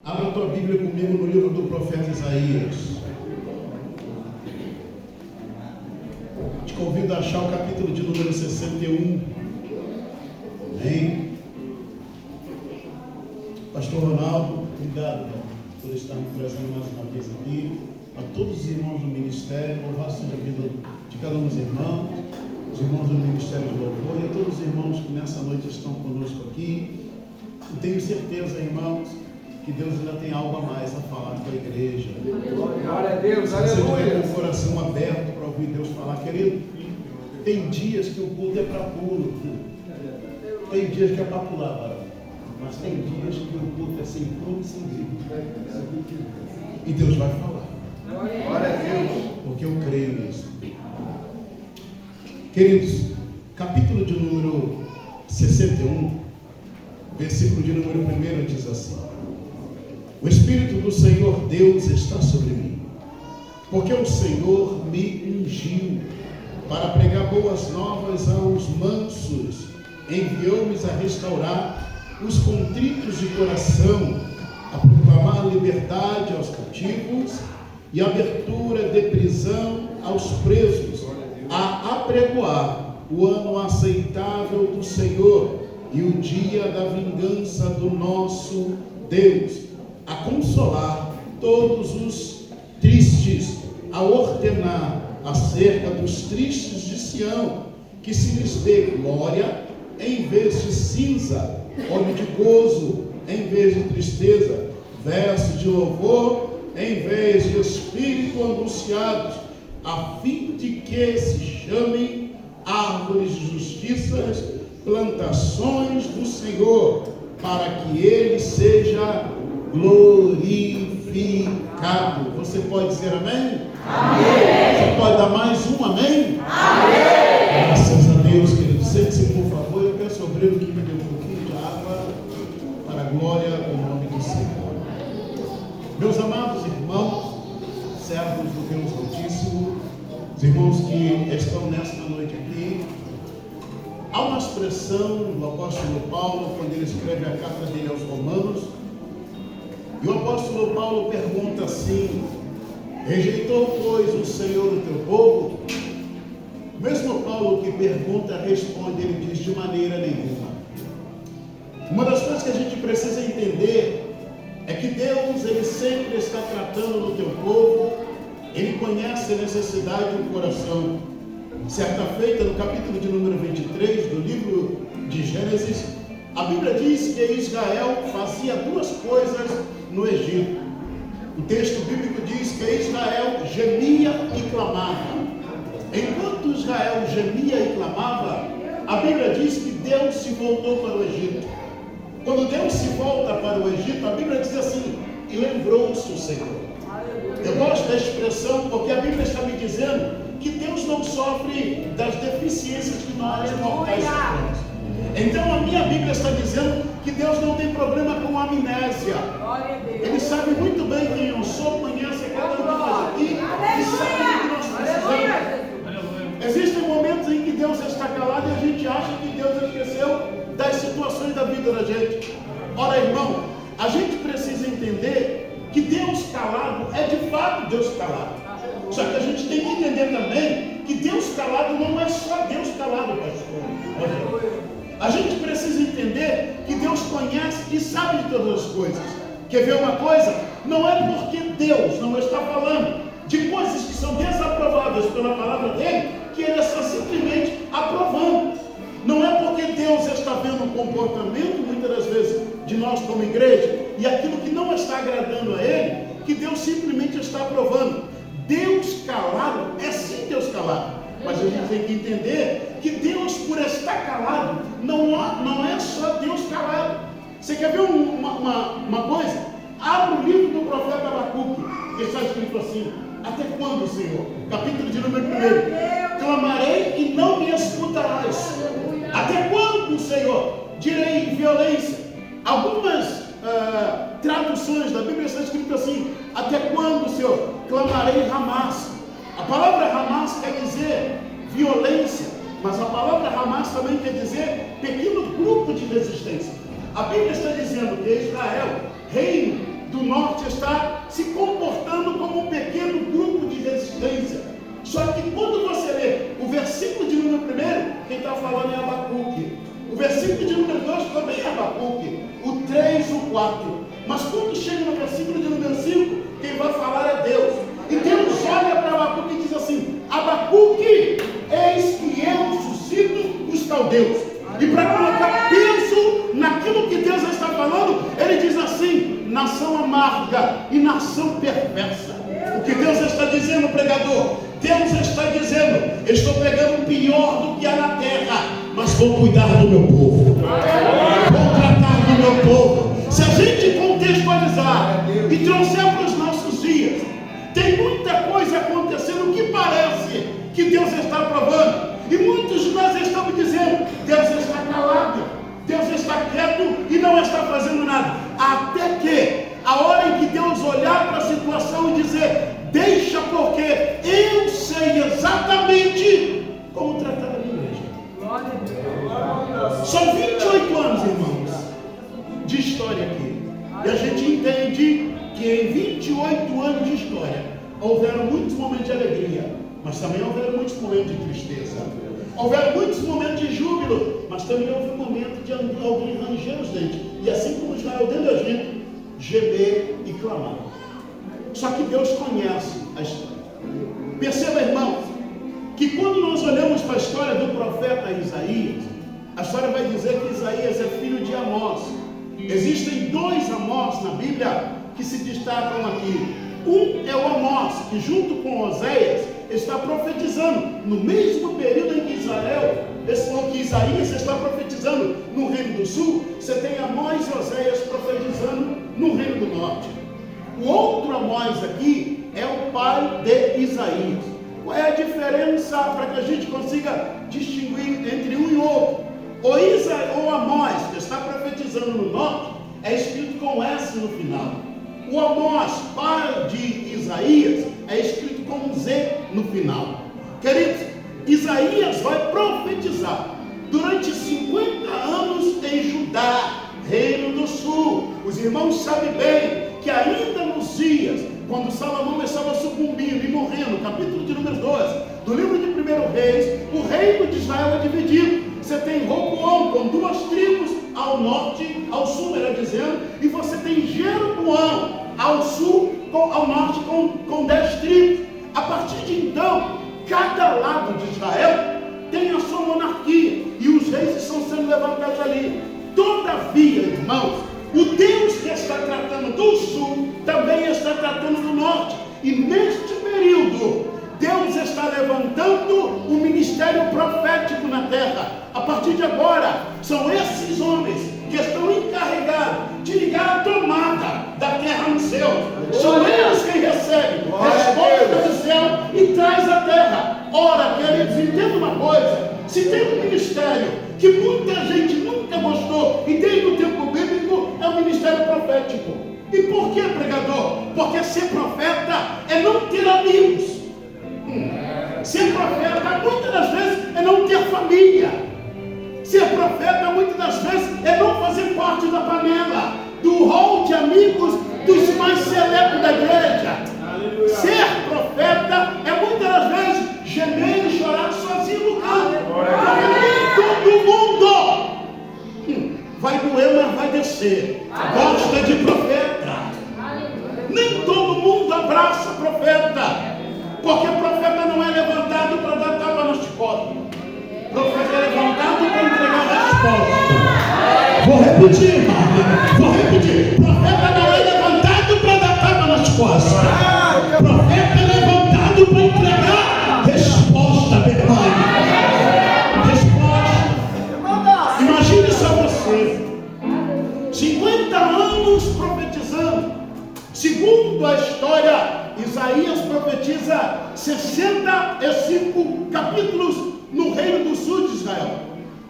Abra a tua Bíblia comigo no livro do profeta Isaías. Te convido a achar o capítulo de número 61. Amém? Pastor Ronaldo, obrigado por estar me trazendo mais uma vez aqui. A todos os irmãos do ministério, louvado seja a vida de cada um dos irmãos, os irmãos do Ministério de Louvor e a todos os irmãos que nessa noite estão conosco aqui. E tenho certeza, irmãos, que Deus ainda tem algo a mais a falar com a igreja. Glória a Deus, aleluia. Você tiver com o coração aberto para ouvir Deus falar, querido, tem dias que o culto é para pulo, tem dias que é para pular, varão. Mas tem dias que o culto é sem pulo e sem grito. E Deus vai falar. Glória a Deus. Porque eu creio nisso. Queridos, capítulo de número 61, versículo de número 1 diz assim: o Espírito do Senhor Deus está sobre mim, porque o Senhor me ungiu para pregar boas novas aos mansos, enviou-me a restaurar os contritos de coração, a proclamar liberdade aos cativos e abertura de prisão aos presos, a apregoar o ano aceitável do Senhor e o dia da vingança do nosso Deus, a consolar todos os tristes, a ordenar acerca dos tristes de Sião, que se lhes dê glória em vez de cinza, óleo de gozo em vez de tristeza, versos de louvor em vez de espírito angustiados, a fim de que se chamem árvores de justiça, plantações do Senhor, para que ele seja glorificado. Você pode dizer amém? Amém. Você pode dar mais um amém? Amém. Graças a Deus, querido. Sente-se, por favor. Eu peço ao obreiro que me dê um pouquinho de água para a glória do nome do Senhor. Meus amados irmãos, servos do Deus Altíssimo, os irmãos que estão nesta noite aqui, há uma expressão do apóstolo Paulo, quando ele escreve a carta dele aos Romanos, e o apóstolo Paulo pergunta assim: rejeitou, pois, o Senhor o teu povo? O mesmo Paulo que pergunta, responde, ele diz: de maneira nenhuma. Uma das coisas que a gente precisa entender é que Deus, ele sempre está tratando do teu povo, ele conhece a necessidade do coração. Certa feita, no capítulo de número 23 do livro de Gênesis, a Bíblia diz que Israel fazia duas coisas no Egito. O texto bíblico diz que Israel gemia e clamava. Enquanto Israel gemia e clamava, a Bíblia diz que Deus se voltou para o Egito. Quando Deus se volta para o Egito, a Bíblia diz assim: e lembrou-se o Senhor. Eu gosto da expressão porque a Bíblia está me dizendo que Deus não sofre das deficiências que nós mortais sofremos. Então a minha Bíblia está dizendo que Deus não tem problema com amnésia. Ele sabe muito bem quem eu sou, conhece cada um de nós aqui e sabe o que nós precisamos. Existem momentos em que Deus está calado e a gente acha que Deus esqueceu das situações da vida da gente. Ora, irmão, a gente precisa entender que Deus calado é de fato Deus calado. Só que a gente tem que entender também que Deus calado não é só Deus calado, pastor. A gente precisa entender que Deus conhece e sabe de todas as coisas. Quer ver uma coisa? Não é porque Deus não está falando de coisas que são desaprovadas pela palavra dele, que ele está simplesmente aprovando. Não é porque Deus está vendo o comportamento, muitas das vezes, de nós como igreja, e aquilo que não está agradando a ele, que Deus simplesmente está aprovando. Deus calado é sim Deus calado, mas a gente tem que entender que Deus, por estar calado, não é só Deus calado. Você quer ver uma coisa? Abre o livro do profeta Abacuque, que está escrito assim: até quando, Senhor? Capítulo de número 1: clamarei e não me escutarás. Até quando, Senhor? Direi violência. Algumas traduções da Bíblia está escrito assim: até quando, Senhor? Clamarei Hamas. A palavra Hamas quer dizer violência, mas a palavra Hamas também quer dizer pequeno grupo de resistência. A Bíblia está dizendo que Israel, reino do norte está se comportando como um pequeno grupo de resistência. Só que quando você lê o versículo de número 1, quem está falando é Abacuque. O versículo de número 2 também é Abacuque. O 3, o 4. Mas quando chega no versículo de número 5, quem vai falar é Deus. E Deus olha para Abacuque e diz assim: Abacuque, eis que eu suscito os caldeus. E para colocar peso naquilo que Deus está falando, ele diz assim: nação amarga e nação perversa. O que Deus está dizendo, pregador? Deus está dizendo: eu estou pegando o pior do que há na terra, mas vou cuidar do meu povo, vou tratar do meu povo. Se a gente contextualizar e trouxer para os nossos dias, tem muita coisa acontecendo que parece que Deus está provando, e muitos de nós estamos dizendo: Deus está calado, Deus está quieto e não está fazendo nada. Até que a hora em que Deus olhar para a situação e dizer: deixa, porque eu sei exatamente como tratar a minha igreja. São 28 anos, irmãos, de história aqui. E a gente entende que em 28 anos de história houveram muitos momentos de alegria, mas também houveram muitos momentos de tristeza. Houveram muitos momentos de júbilo, mas também houve um momento de alguém ranger os dentes. E assim como Israel dentro da gente, gemer e clamar. Só que Deus conhece a história. Perceba, irmãos, que quando nós olhamos para a história do profeta Isaías, a história vai dizer que Isaías é filho de Amós. Existem dois Amós na Bíblia que se destacam aqui. Um é o Amós, que junto com Oséias está profetizando no mesmo período em que Isaías está profetizando no Reino do Sul. Você tem Amós e Oséias profetizando no Reino do Norte. O outro Amós aqui é o pai de Isaías. Qual é a diferença para que a gente consiga distinguir entre um e outro? O Amós, que está profetizando no norte, é escrito com S no final. O Amós, pai de Isaías, é escrito com Z no final. Queridos, Isaías vai profetizar durante 50 anos em Judá, Reino do Sul. Os irmãos sabem bem que ainda nos dias, quando Salomão estava sucumbindo e morrendo, capítulo de número 12, do livro de 1 Reis, o reino de Israel é dividido. Você tem Roboão com 2 tribos ao norte, ao sul, melhor dizendo, e você tem Jeroboão ao sul, ao norte com 10 tribos. A partir de então, cada lado de Israel tem a sua monarquia, e os reis estão sendo levantados ali. Todavia, irmãos, o Deus que está tratando do sul também está tratando do norte. E neste período, Deus está levantando o ministério profético na terra. A partir de agora, são esses homens que estão encarregados de ligar a tomada da terra no céu. São eles quem recebem resposta do céu e traz a terra. Ora, queridos, entenda uma coisa: se tem um ministério que muita gente nunca gostou, e desde o tempo bíblico, é o ministério profético. E por que, pregador? Porque ser profeta é não ter amigos. Ser profeta, muitas das vezes, é não ter família. Ser profeta, muitas das vezes, é não fazer parte da panela, do hall de amigos dos mais selectos da igreja. Aleluia. Ser profeta é muitas das vezes gemer e chorar sozinho no canto. Porque nem todo mundo vai doer, mas vai descer. Gosta de profeta. Nem todo mundo abraça profeta. Porque profeta não é levantado para dar tapa nas costas. Profeta é levantado para entregar resposta. Vou repetir, profeta não é levantado para dar tapa nas costas. Profeta é levantado para entregar resposta, meu irmão. Resposta. Imagine só você, 50 anos profetizando. Segundo a história, Isaías profetiza 65 capítulos no Reino do Sul de Israel.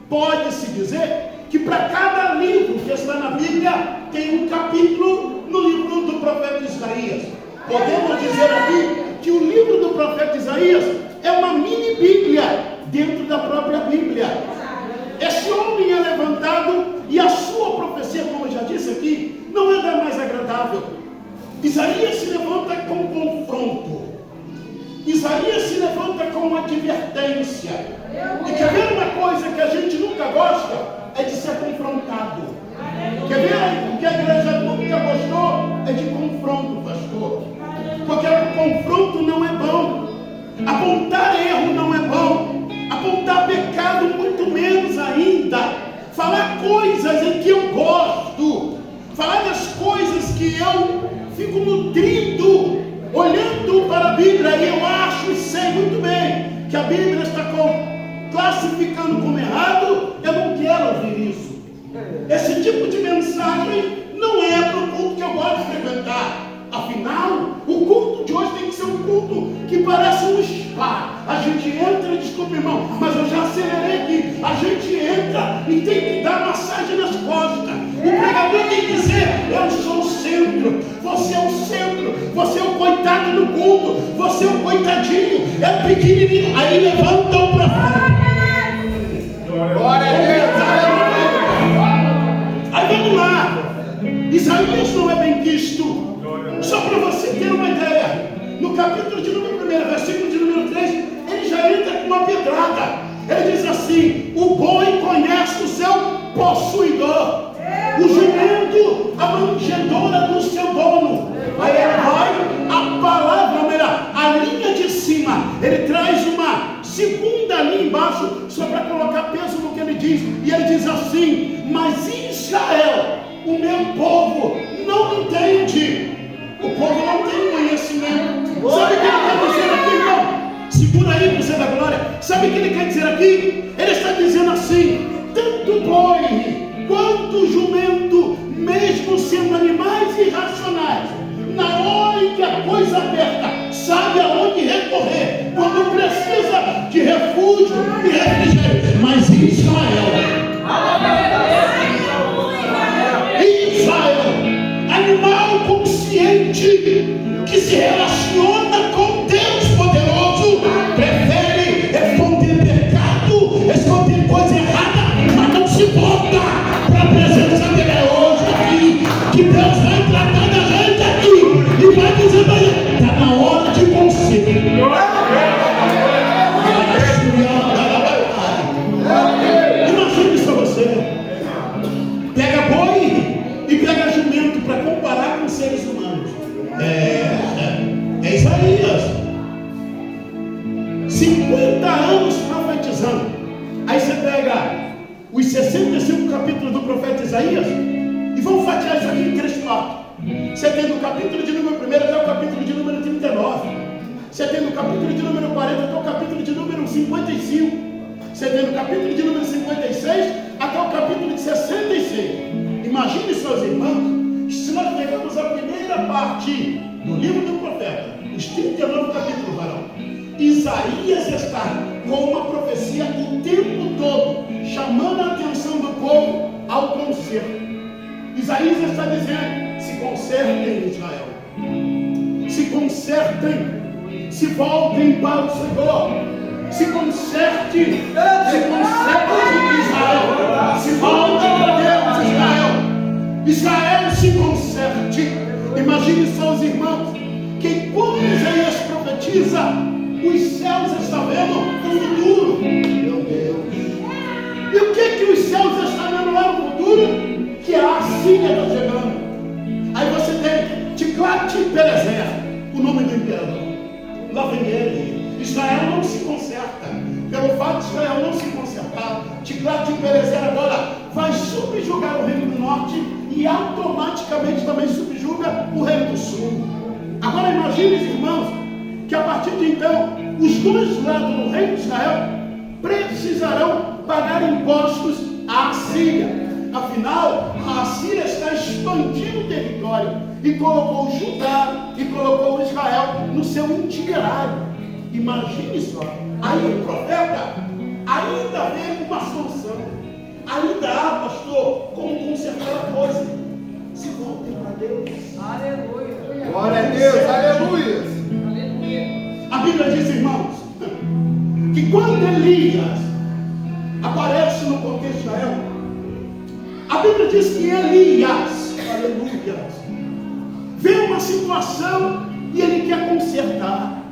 Pode-se dizer que para cada livro que está na Bíblia tem um capítulo no livro do profeta Isaías. Podemos dizer aqui que o livro do profeta Isaías é uma mini Bíblia dentro da própria Bíblia. Esse homem é levantado e a sua profecia, como eu já disse aqui, não é da mais agradável. Isaías se levanta com confronto. Isaías se levanta com advertência. E quer ver uma coisa que a gente nunca gosta? É de ser confrontado. Quer ver o que a igreja nunca gostou? É de confronto, pastor. Porque o confronto não é bom. Apontar erro não é bom. Apontar pecado muito menos ainda. Falar coisas em que eu gosto. Falar das coisas que eu fico nutrindo, olhando para a Bíblia, e eu acho e sei muito bem que a Bíblia está classificando como errado. Eu não quero ouvir isso. Esse tipo de mensagem não é para o culto que eu gosto de frequentar. Afinal, o culto de hoje tem que ser um culto que parece um spa. A gente entra, desculpa irmão, mas eu já acelerei aqui. A gente entra e tem que dar massagem nas costas. O pregador tem que dizer: eu sou o centro, você é o centro, você é o coitado do culto, você é o coitadinho, é o pequenininho. Aí levantam para fora. Glória a Deus. Aí vamos lá. Isaías não é bem quisto. Só para você ter uma ideia, no capítulo de número 1, versículo de número 3, ele já entra com uma pedrada. Ele diz assim: o boi conhece o seu possuidor, o jumento a manjedoura do seu dono. Aí ele vai, a palavra, melhor, a linha de cima, ele traz uma segunda linha embaixo, só para colocar peso no que ele diz. E ele diz assim: mas Israel, o meu povo, não entende. O povo não tem conhecimento. Sabe o que ele quer dizer aqui, irmão? Segura aí, você da glória. Sabe o que ele quer dizer aqui? Ele está dizendo assim: tanto boi quanto jumento, mesmo sendo animais irracionais, na hora em que a coisa aperta, sabe aonde recorrer quando precisa de refúgio e refrigério. Mas Israel, animal consciente que se relaciona com Deus poderoso, prefere esconder pecado, esconder coisa errada, mas não se volta para a presença dele hoje aqui, que Deus vai tratar da gente aqui e vai dizer: está na hora de conselho. Imagine isso você. Pega boi e pega jumento para comparar com seres humanos. É Isaías. 50 anos profetizando. Aí você pega os 65 capítulos do profeta Isaías e vamos fatiar isso aqui em 3 partes. Você tem do capítulo de número 1 até o capítulo de número 39. Você tem do capítulo de número 40 até o capítulo de número 55. Você tem do capítulo de número 56 até o capítulo de 66. Imagine, seus irmãos, se nós pegamos a primeira parte do livro do profeta, os 39 capítulos, varão, Isaías está com uma profecia o tempo todo, chamando a atenção do povo ao conserto. Isaías está dizendo: se consertem, Israel, se consertem, se voltem para o Senhor, se conserte, Israel, se volte para Deus, Israel. Israel, se conserte. Imagine só os irmãos, que quando Isaías profetiza, os céus estão vendo o futuro. Meu Deus. E o que os céus estão vendo lá no futuro? Que a Assíria está chegando. Aí você tem Tiglat-Pileser, o nome do imperador. Lá vem ele. Israel não se conserta. Pelo fato de Israel não se consertar, Tiglat-Pileser agora vai subjugar o reino do norte e automaticamente também subjuga o reino do sul. Agora imagine, irmãos, que a partir de então, os dois lados do reino de Israel precisarão pagar impostos à Assíria. Afinal, a Assíria está expandindo o território e colocou Judá e colocou Israel no seu itinerário. Imagine só. Aí o profeta ainda vê uma solução. Ainda há, pastor, como consertar a coisa. Se voltem para Deus. Aleluia. Glória a Deus. Aleluia. A Bíblia diz, irmãos, que quando Elias aparece no contexto de Israel, a Bíblia diz que Elias, aleluia, vê uma situação e ele quer consertar.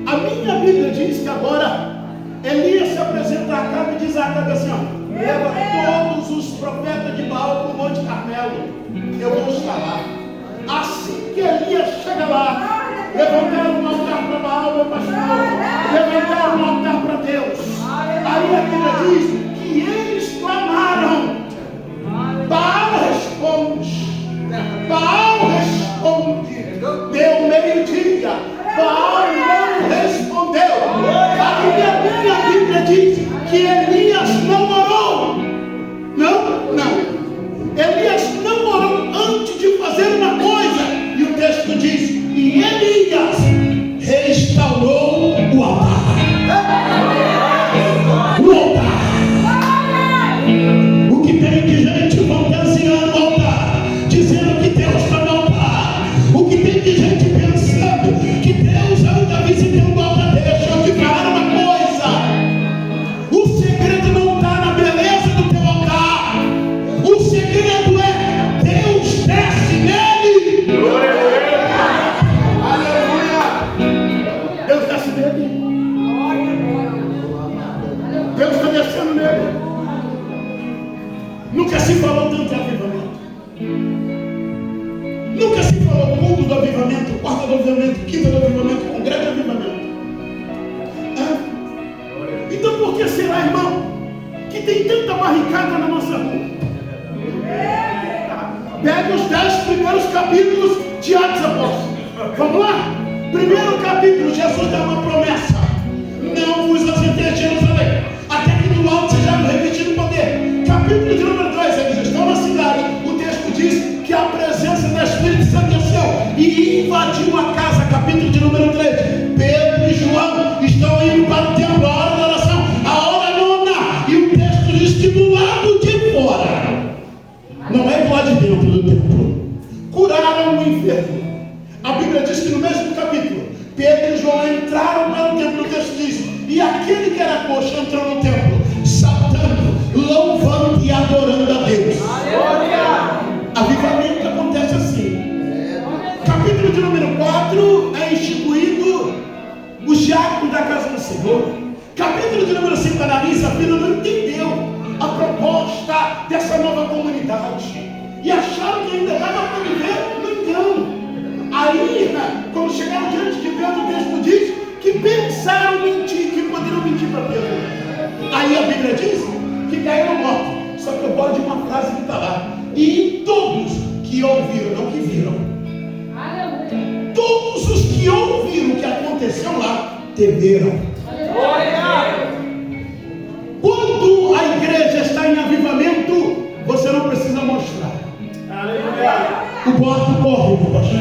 A minha Bíblia diz que agora Elias se apresenta a Acabe e diz a Acabe assim: ó, leva todos os profetas de Baal para o Monte Carmelo, eu vou estar lá. Assim que Elias chega lá, levantaram um altar para Baal, meu pastor, levantaram um altar para Deus. Aí a Bíblia diz que eles clamaram. Baal responde. Baal responde. Deu meio-dia. Baal não respondeu. Aí a minha Bíblia diz que Elias não orou. Não. Elias não orou antes de fazer uma coisa. E o texto diz: e Elias restaurou o altar. O altar. O que tem de gente fantasiando o altar, dizendo que Deus está no altar. O que tem de gente pensando que Deus anda visitando o altar. Deixa eu te falar uma coisa: o segredo não está na beleza do teu altar. O segredo é Deus desce nele. Deus desce nele. Deus está descendo nele. Nunca se falou tanto de avivamento. Nunca se falou culto do avivamento, quarta do avivamento, quinta do avivamento, congresso do avivamento. Então por que será, irmão, que tem tanta barricada na nossa rua? Pega os 10 primeiros capítulos de Atos Apóstolos. Vamos lá? Primeiro capítulo, Jesus dá uma promessa: não vos ausenteis de Jerusalém, até que do alto sejam revestidos o poder. Capítulo de número 2, eles estão na cidade. O texto diz que a presença do Espírito Santo desceu e invadiu a casa. Capítulo de número 3, Pedro e João estão indo para o templo, a hora da oração, a hora nona. E o texto diz que do lado de fora, não é do lado de dentro do templo, curaram o enfermo. A Bíblia diz que no mesmo capítulo, Pedro e João entraram para o templo. O texto diz: e aquele que era coxo entrou no templo, saltando, louvando e adorando a Deus. Avivamento acontece assim. Capítulo de número 4 é instituído os diáconos da casa do Senhor. Capítulo de número 5 analisa, a filha não entendeu a proposta dessa nova comunidade e acharam que ainda dava para viver no engano. Aí, quando chegaram diante de Pedro, o texto diz que pensaram mentir, que poderiam mentir para Pedro. Aí a Bíblia diz que caíram mortos. Só que eu gosto de uma frase que está lá: e todos que ouviram, não que viram, todos os que ouviram o que aconteceu lá, temeram. Quando a igreja está em avivamento, você não precisa mostrar. O boato corre, meu pastor.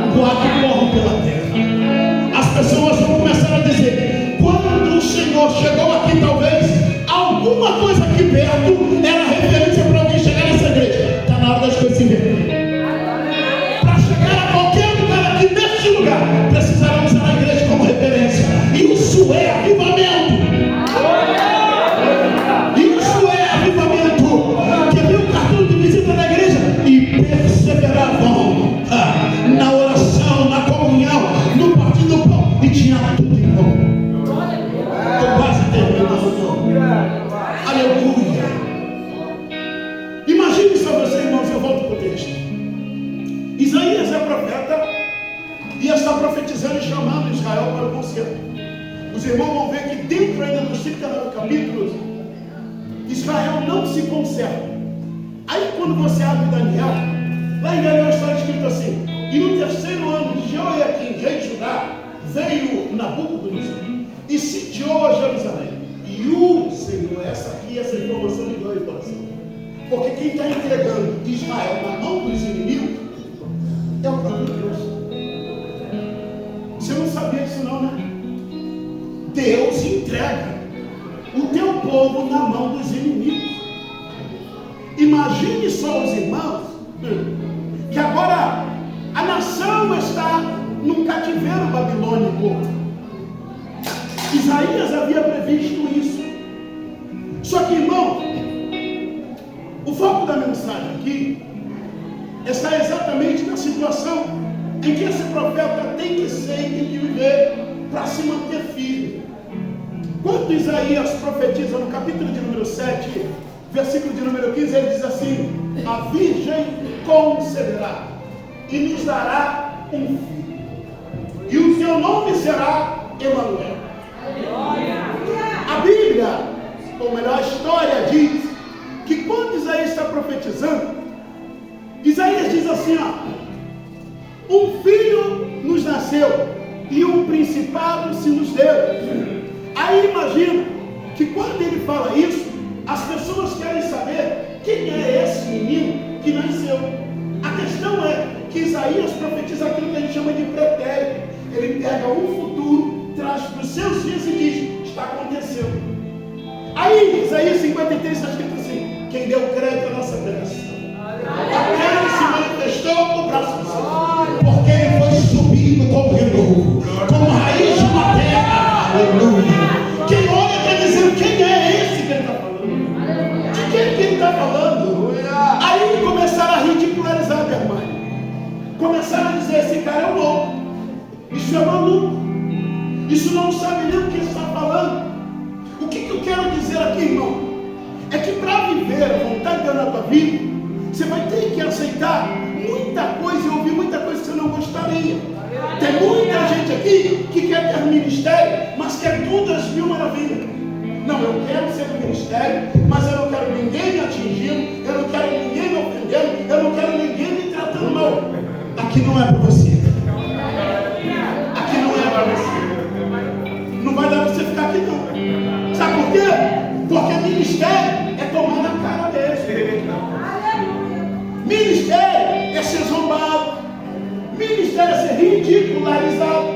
O boato corre pela terra. As pessoas vão começar a dizer: quando o Senhor chegou aqui, talvez alguma coisa aqui perto era referência para alguém chegar nessa igreja. Está na hora das coisas se inverterem. Para chegar a qualquer lugar aqui neste lugar, precisarão usar a igreja como referência. Isso é avivamento. Isso é avivamento. Quer ver o cartão de visita da igreja? E perseveravam na oração, na comunhão, no partir do pão, e tinha tudo em comum. Estou quase terminando. Aleluia. Imagine só você, irmãos, eu volto para o texto. Isaías é profeta e está profetizando e chamando Israel para o concerto. Os irmãos vão ver que dentro ainda dos 59 capítulos, Israel não se conserta. Aí quando você abre Daniel, lá em Daniel está escrito assim: e no terceiro ano de Jeoiaquim, rei de Judá, veio Nabucodonosor e sitiou a Jerusalém. E o Senhor, essa informação me dói o coração, porque quem está entregando Israel na mão dos inimigos é o próprio Deus. Você não sabia disso não, né? Deus entrega o teu povo na mão dos inimigos. Imagine só os irmãos, que agora a nação está num cativeiro babilônico. Isaías havia previsto isso. Só que, irmão, o foco da mensagem aqui está exatamente na situação situação em que esse profeta tem que ser e tem que viver para se manter firme. Quando Isaías profetiza no capítulo de número 7, versículo de número 15, ele diz assim: a virgem conceberá e nos dará um filho, e o seu nome será Emanuel. A Bíblia, ou melhor, a história diz que quando Isaías está profetizando, Isaías diz assim, ó: um filho nos nasceu e um principado se nos deu. Aí imagina que quando ele fala isso, as pessoas querem saber quem é esse menino que nasceu. A questão é que Isaías profetiza aquilo que a gente chama de pretérito. Ele pega um futuro, traz para os seus dias e diz: está acontecendo. Aí Isaías 53 está escrito assim: quem deu crédito à nossa bênção, aquele se manifestou no braço do Senhor, porque ele foi subindo como renovo, como raiz de uma terra. Aleluia. Quem olha está dizendo: quem é esse que ele está falando? De quem que ele está falando? Aí começaram a ridicularizar minha mãe. Começaram a dizer: esse cara é um louco, isso é maluco, isso não sabe nem o que está falando. O que eu quero dizer aqui, irmão, é que para viver a vontade de Deus na tua vida, você vai ter que aceitar muita coisa e ouvir muita coisa que você não gostaria. Tem muita gente aqui que quer ter ministério, mas quer tudo às mil maravilhas. Não, eu quero ser do ministério, mas eu não quero ninguém me atingindo, eu não quero ninguém me ofendendo, eu não quero ninguém me tratando mal. Aqui não é para você. Aqui não é para você. Não vai dar para você ficar aqui não. Sabe por quê? Porque ministério é tomar na cara dele. Ministério é ser zombado. Ministério é ser ridicularizado.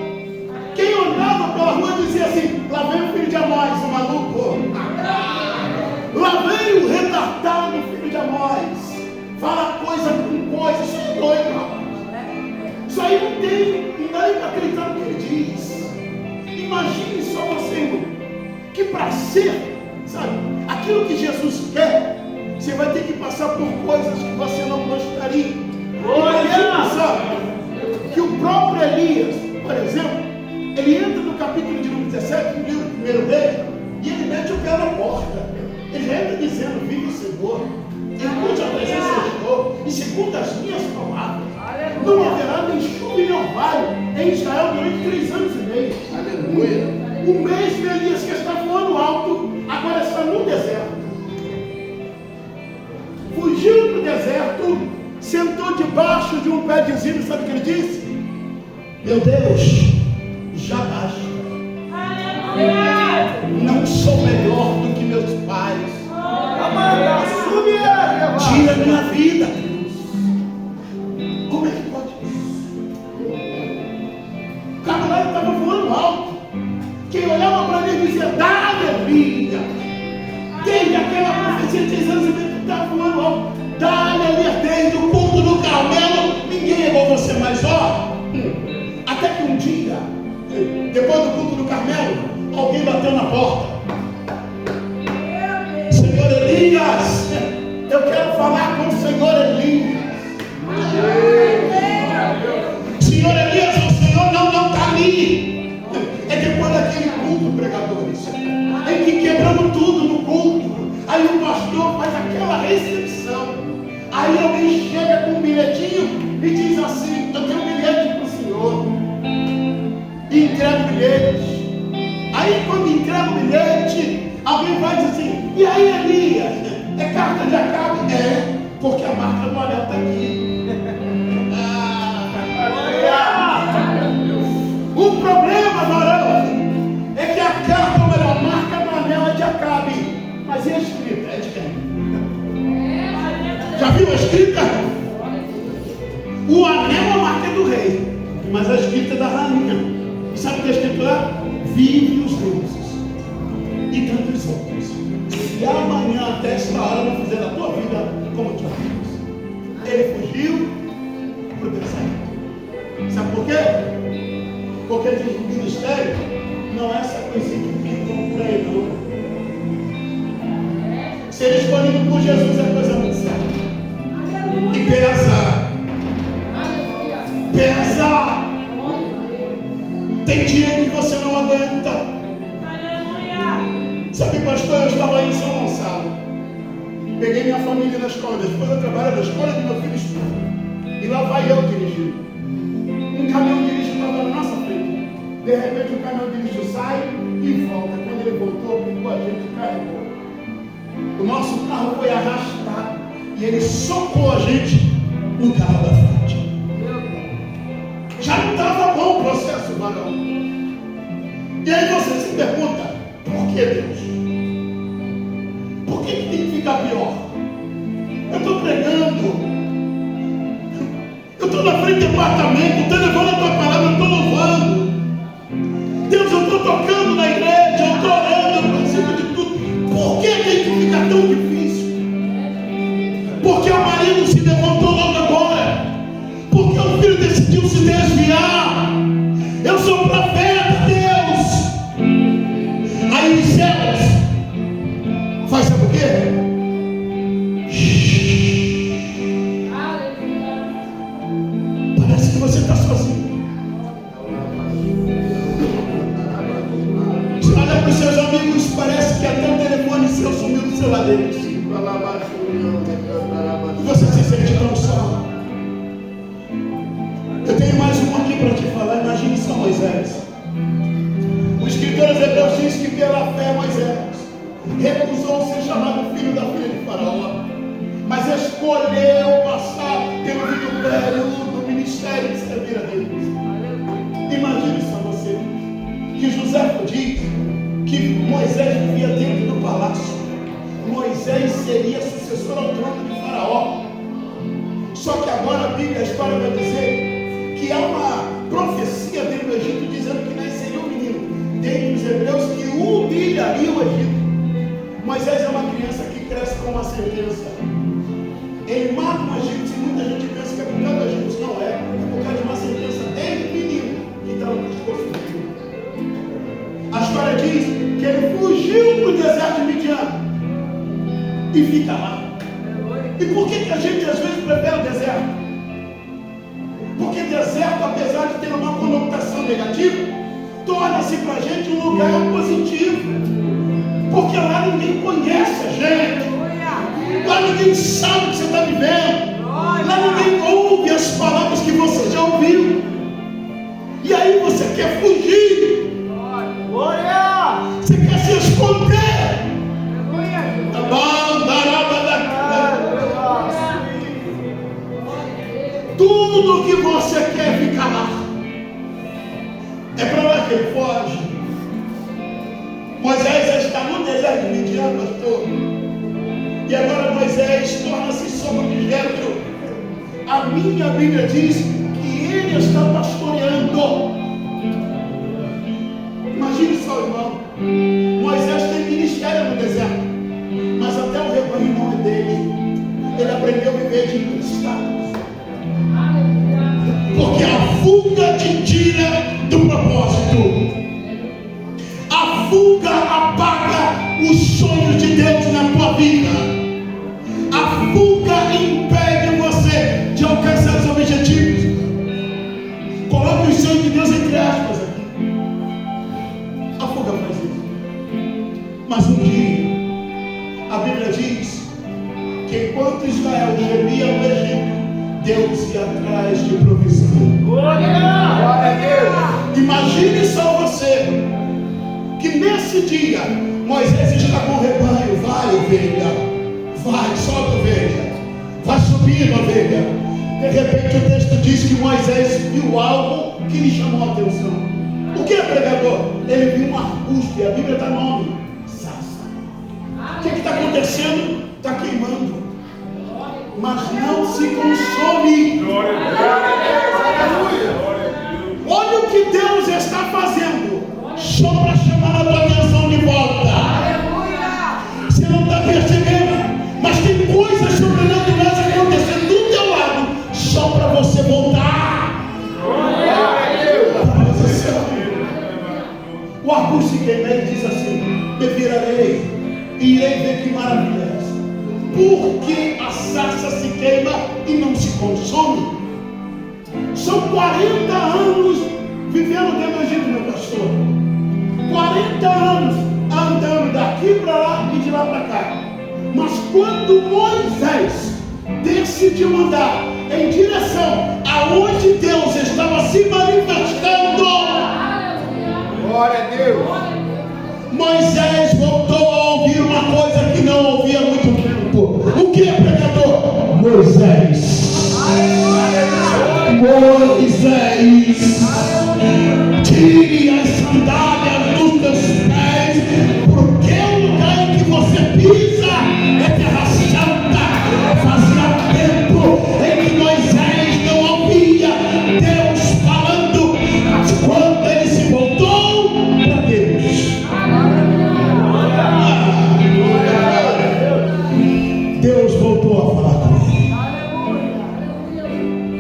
Quem andava pela rua dizia assim: lá vem o filho de Amós, o maluco. Lá vem o retardado filho de Amós. Fala coisa com coisa. Isso é doido, rapaz. Isso aí não dá nem para acreditar no que ele diz. Imagine só você, irmão, que para ser, sabe, aquilo que Jesus quer, você vai ter que passar por coisas que você não gostaria. Imagina, sabe, que o próprio Elias, por exemplo, ele entra no capítulo de número 17, no livro do 1 Reis, e ele mete o pé na porta. Ele entra dizendo: vive o Senhor, enquanto a presença estou, e segundo as minhas palavras, não haverá nem chuva nem orvalho em Israel durante 3 anos e meio. Aleluia. O mesmo Elias que está voando alto, agora está no deserto. Fugiu para o deserto, sentou debaixo de um pé de zinho, sabe o que ele disse? Meu Deus, já basta. Não sou melhor do que meus pais. Tira minha vida. Como é que pode isso? O camarada estava voando alto. Quem olhava para ele dizia: dá alegria. Desde aquela profecia de 6 anos e meio que está voando alto. Dá alegria. Desde o culto do Carmelo, ninguém é igual você, mas ó, até que um dia, depois do culto do Carmelo, alguém bateu na porta. Senhor Elias, eu quero falar com o Senhor Elias. Senhor Elias, o Senhor não está ali. É depois daquele culto, pregadores, em que quebramos tudo no culto. Aí o pastor faz aquela recepção. Aí alguém chega com um bilhetinho e diz assim: eu tenho um bilhete para o senhor. E entrega o bilhete. Aí quando entrega o bilhete, alguém vai dizer assim: e aí, Elias? É carta de Acabe? É, porque a marca do anel está aqui. O problema, varão, é que a carta, ou melhor, a marca do anel é de Acabe. Mas e a escrita? É de quem? Já viu a escrita? O anel é a marca do rei, mas a escrita é da rainha. E sabe o que a escrita é? Vive os deuses e tantos outros. E amanhã, até esta hora, não fizer a tua vida como tu queres. Ele fugiu para o deserto. Sabe por quê? Porque o ministério não é essa coisinha que ficam por aí, não. Ser escolhido por Jesus é coisa muito séria. E ter azar. pesa. Tem dia que você não aguenta. Sabe, pastor, eu estava em São Gonçalo. Peguei minha família na escola, minha esposa trabalha na escola do meu filho estuda. E lá vai eu dirigindo. Um caminhão dirige estava na nossa frente. De repente o caminhão dirige sai e volta. Quando ele voltou, pegou a gente e carregou. O nosso carro foi arrastado. E ele socou a gente no carro da frente. Já não estava bom o processo, varão. E aí você se pergunta, por que Deus? Por que tem que ficar pior? Eu estou pregando. Eu estou na frente do apartamento, estou levando a tua palavra, eu estou louvando. Deus, eu estou tocando na igreja, eu estou orando, eu participo de tudo. Por que tem que ficar tão difícil? Porque o marido se levantou logo agora. Porque o filho decidiu se desviar. Eu sou profeta, Deus. Aí os céus faz sabe o quê? Parece que você está sozinho. Você olha para os seus amigos, parece que até o telefone seu sumiu do celular deles. E você se sente tão só. Eu tenho mais um aqui para te falar. Imagine só Moisés. O escritor aos Hebreus diz que pela fé Moisés recusou ser chamado filho da filha de Faraó, mas escolheu passar pelo vitupério do ministério de servir a Deus. Imagine só você, que José diz que Moisés vivia dentro do palácio. Moisés seria sucessor ao trono de Faraó. Só que agora a Bíblia, a história vai dizer que há uma profecia dentro do Egito dizendo que nasceria um menino dentro dos hebreus que humilharia o Egito. Moisés é uma criança que cresce com uma sentença. Ele mata um egípcio e muita gente pensa que é por causa do egípcio. Não é por causa de uma sentença dele, menino, que está no pescoço do filho. A história diz que ele fugiu para o deserto de Midian e fica lá. E por que a gente às vezes prefere o deserto? Porque deserto, apesar de ter uma conotação negativa, torna-se para a gente um lugar positivo. Porque lá ninguém conhece a gente. Lá ninguém sabe o que você está vivendo. Lá ninguém ouve as palavras que você já ouviu. E aí você quer fugir. Você quer se esconder. Tá bom, tudo que você quer ficar lá. É para lá que ele foge. Moisés já está no deserto de Midian, pastor. E agora Moisés torna-se sogro de Jetro. A minha Bíblia diz que ele está pastoreando. Imagine só, irmão. Moisés tem ministério no deserto, mas até o rebanho não é dele. Ele aprendeu a viver de emprestados. Porque a fuga te tira do propósito. A fuga apaga os sonhos de Deus na tua vida. A fuga impede você de alcançar os objetivos. Coloque os sonhos de Deus entre aspas aqui. A fuga faz isso. Mas um dia, a Bíblia diz que enquanto Israel gemia no Egito, Deus ia atrás de provisão. Glória a Deus! Imagine só você, que nesse dia, Moisés está com o rebanho. Vai, ovelha, vai, sobe, ovelha, vai subindo, ovelha. De repente o texto diz que Moisés viu algo que lhe chamou a atenção. O que é, pregador? Ele viu um arbusto, e a Bíblia dá nome, sarça. O que está acontecendo? Está queimando, mas não se consome. Olha o que Deus está fazendo, só para chamar a tua atenção de volta. Você não está percebendo, mas tem coisas sobrenaturais acontecendo do teu lado, só para você voltar. O arbusto se queima, ele diz assim: me virarei e irei ver que maravilha é essa. Porque a sarça se queima e não se consome. 40 anos vivendo dentro do Egito, meu pastor. 40 anos andando daqui para lá e de lá para cá. Mas quando Moisés decidiu andar em direção aonde Deus estava se manifestando, glória a Deus, Moisés voltou a ouvir uma coisa que não ouvia há muito tempo. O que é, pregador? Moisés, tire as sandálias dos teus pés, porque o lugar em que você pisa é terra santa. Fazia tempo em que Moisés não ouvia Deus falando, mas quando ele se voltou para Deus, Deus voltou a falar com ele.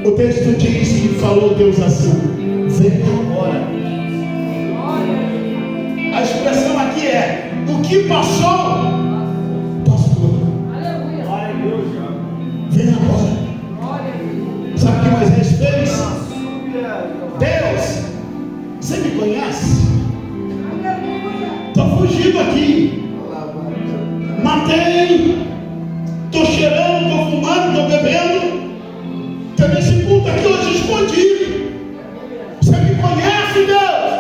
O texto diz que falou Deus assim: vem agora. A expressão aqui é: o que passou, passou. Vem agora. Sabe o que Moisés fez? Deus, você me conhece? Estou fugindo aqui. Matei. Estou cheirando, estou fumando, estou bebendo. Estou nesse culto aqui hoje escondido. Você me conhece, Deus?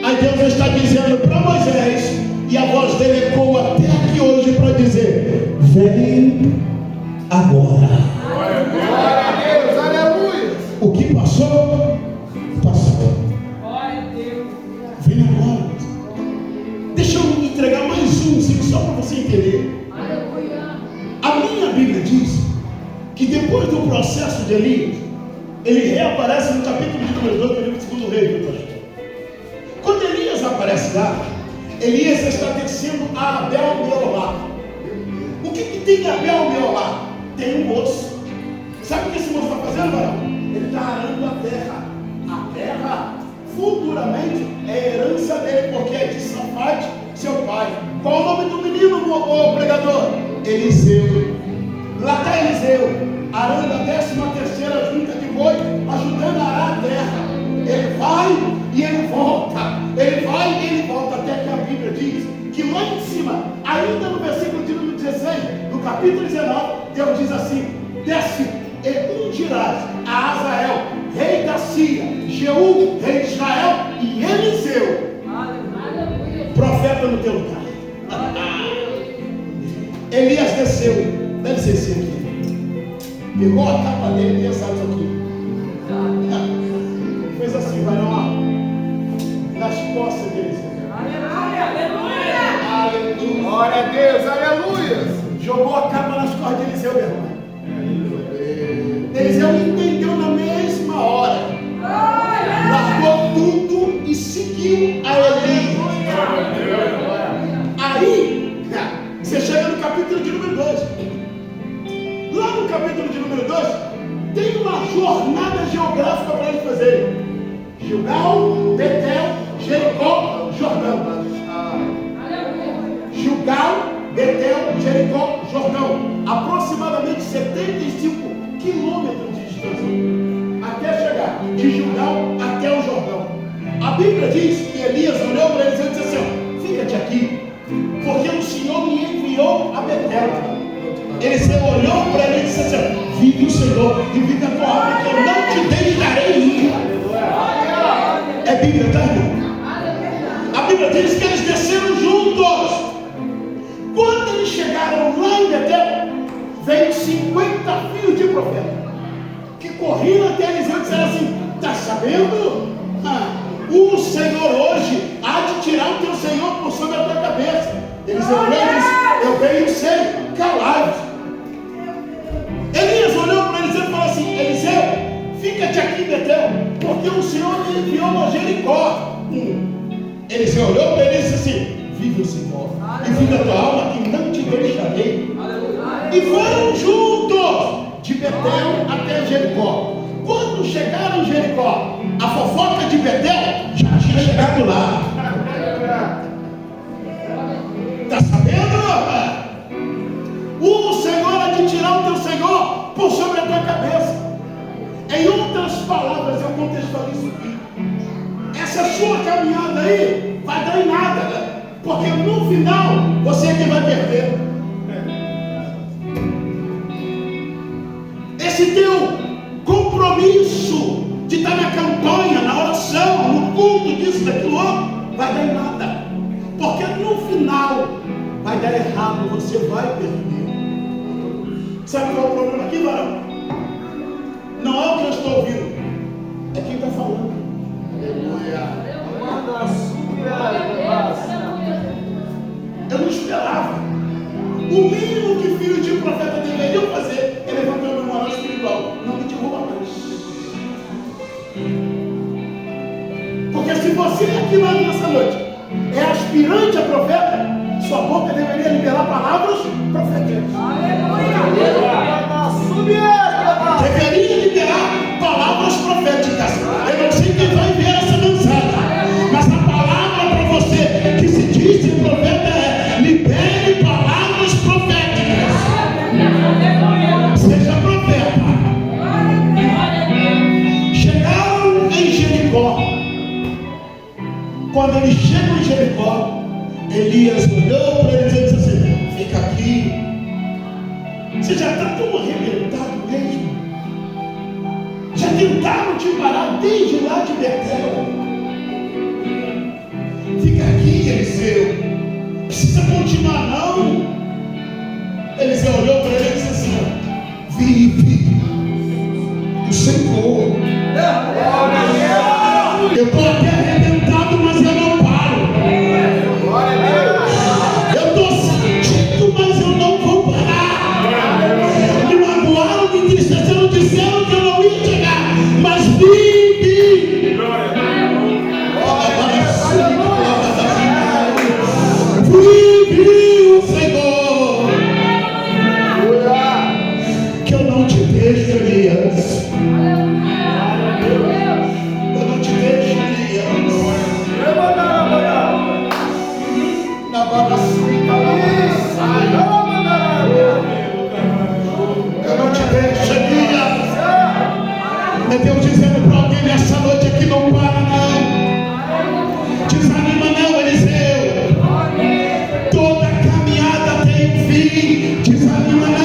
Aí Deus está dizendo para Moisés, e a voz dele ecoa até aqui hoje para dizer: vem agora. glória a Deus, aleluia. O que passou, passou. Vem agora. Deixa eu entregar mais um, só para você entender. A minha Bíblia diz que depois do processo de Elias, ele reaparece no capítulo de número 2 do livro de 2 Reis, meu pastor. Quando Elias aparece lá, Elias está descendo a Abel-Meolá. O que tem Abel-Meolá? Tem um moço. Sabe o que esse moço está fazendo, varão? Ele está arando a terra. A terra, futuramente, é herança dele, porque é de Safate, seu pai. Qual o nome do menino, o pregador? Eliseu. Lá está Eliseu, arando a 13ª junta de boi, ajudando a arar a terra. Ele vai e ele volta. Ele vai e ele volta, até que a Bíblia diz que lá em cima, ainda no versículo de número 16, no capítulo 19, Deus diz assim: desce e ungirás a Azael, rei da Síria, Jeú, rei de Israel, e Eliseu, profeta no teu lugar. Elias desceu, deve ser esse aqui, pegou a capa dele e pensava isso aqui, fez assim, varão, ó, nas costas de Eliseu. Aleluia! Glória a Deus, aleluia. Jogou a capa nas costas de Eliseu, meu irmão. Eliseu entendeu na mesma hora, largou tudo e seguiu a Elias. Aí, você chega no capítulo de número 2. Lá no capítulo de número 2, tem uma jornada geográfica para ele fazer: Gilgal, Betel, Jericó, Jordão. Gilgal, Betel, Jericó, Jordão. Aproximadamente 75 quilômetros de distância até chegar de Gilgal até o Jordão. A Bíblia diz que Elias olhou para eles e disse assim: fica-te aqui, porque o Senhor me enviou a Betel. Eliseu olhou para ele e disse assim: vive o Senhor e vive a tua alma, que eu não te deixarei ir. É Bíblia, tá, irmão? A Bíblia diz que eles desceram juntos. Quando eles chegaram lá em Betel, veio 50 filhos de profeta que corriam até Eliseu e disseram assim: está sabendo? O Senhor hoje há de tirar o teu Senhor por sobre a tua cabeça. Eliseu olhou e disse: eu bem o sei, calados. Elias olhou para Eliseu e falou assim: Eliseu, fica-te aqui em Betel, porque o Senhor me enviou a Jericó. Eliseu olhou para ele e disse assim: vive o Senhor e vive a tua alma, que não te deixarei. E foram juntos de Betel até Jericó. Quando chegaram em Jericó, a fofoca de Betel já tinha chegado lá. Está sabendo? O Senhor há de tirar o teu Senhor por sobre a tua cabeça. Em outras palavras, eu contextualizo sua caminhada aí vai dar em nada, né? Porque no final você é quem vai perder. Esse teu compromisso de estar na campanha, na oração, no culto, disso, daquilo outro, vai dar em nada. Porque no final vai dar errado, você vai perder. Sabe qual é o problema aqui, varão? Não é o que eu estou ouvindo, é quem está falando. Eu não esperava. O mínimo que filho de profeta deveriam fazer é levantar uma moral espiritual. Não me derruba mais. Porque se você aqui nessa noite é aspirante a profeta, sua boca deveria liberar palavras proféticas. Deveria liberar palavras proféticas. Eu não sei quem vai ver essa mensagem, mas a palavra para você que se diz de profeta é: libere palavras proféticas. Seja profeta. Chegaram em Jericó. Quando eles chegam em Jericó, Elias olhou para eles e disse assim: fica aqui. Você já está tão arrebentado mesmo? Já tentaram te parar desde lá de Betel? Fica aqui, Eliseu. Precisa continuar não. Eliseu olhou para ele e disse assim: vive o Senhor. Eu estou aqui arrebentado, mas eu não paro. Eu estou sentindo, mas eu não vou parar. Me magoaram, me entristeceram, disseram que eu não ia chegar, mas vive. Vive o Senhor. Que eu não te deixo, Elias. Eu não te deixo, Elias. Eu não te deixo, Elias. É Deus dizendo para alguém nessa noite aqui: não para não. Desanima não, Eliseu. Toda caminhada tem um fim. Desanima não.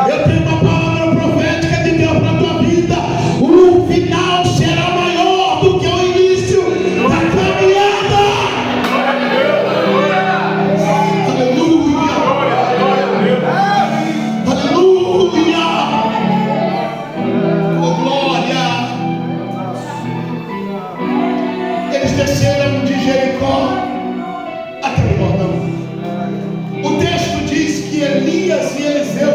Eu tenho uma palavra profética de Deus para a tua vida. O final será maior do que o início da caminhada. Aleluia. Aleluia. Oh, glória. Eles desceram de Jericó até o Jordão. O texto diz que Elias e Eliseu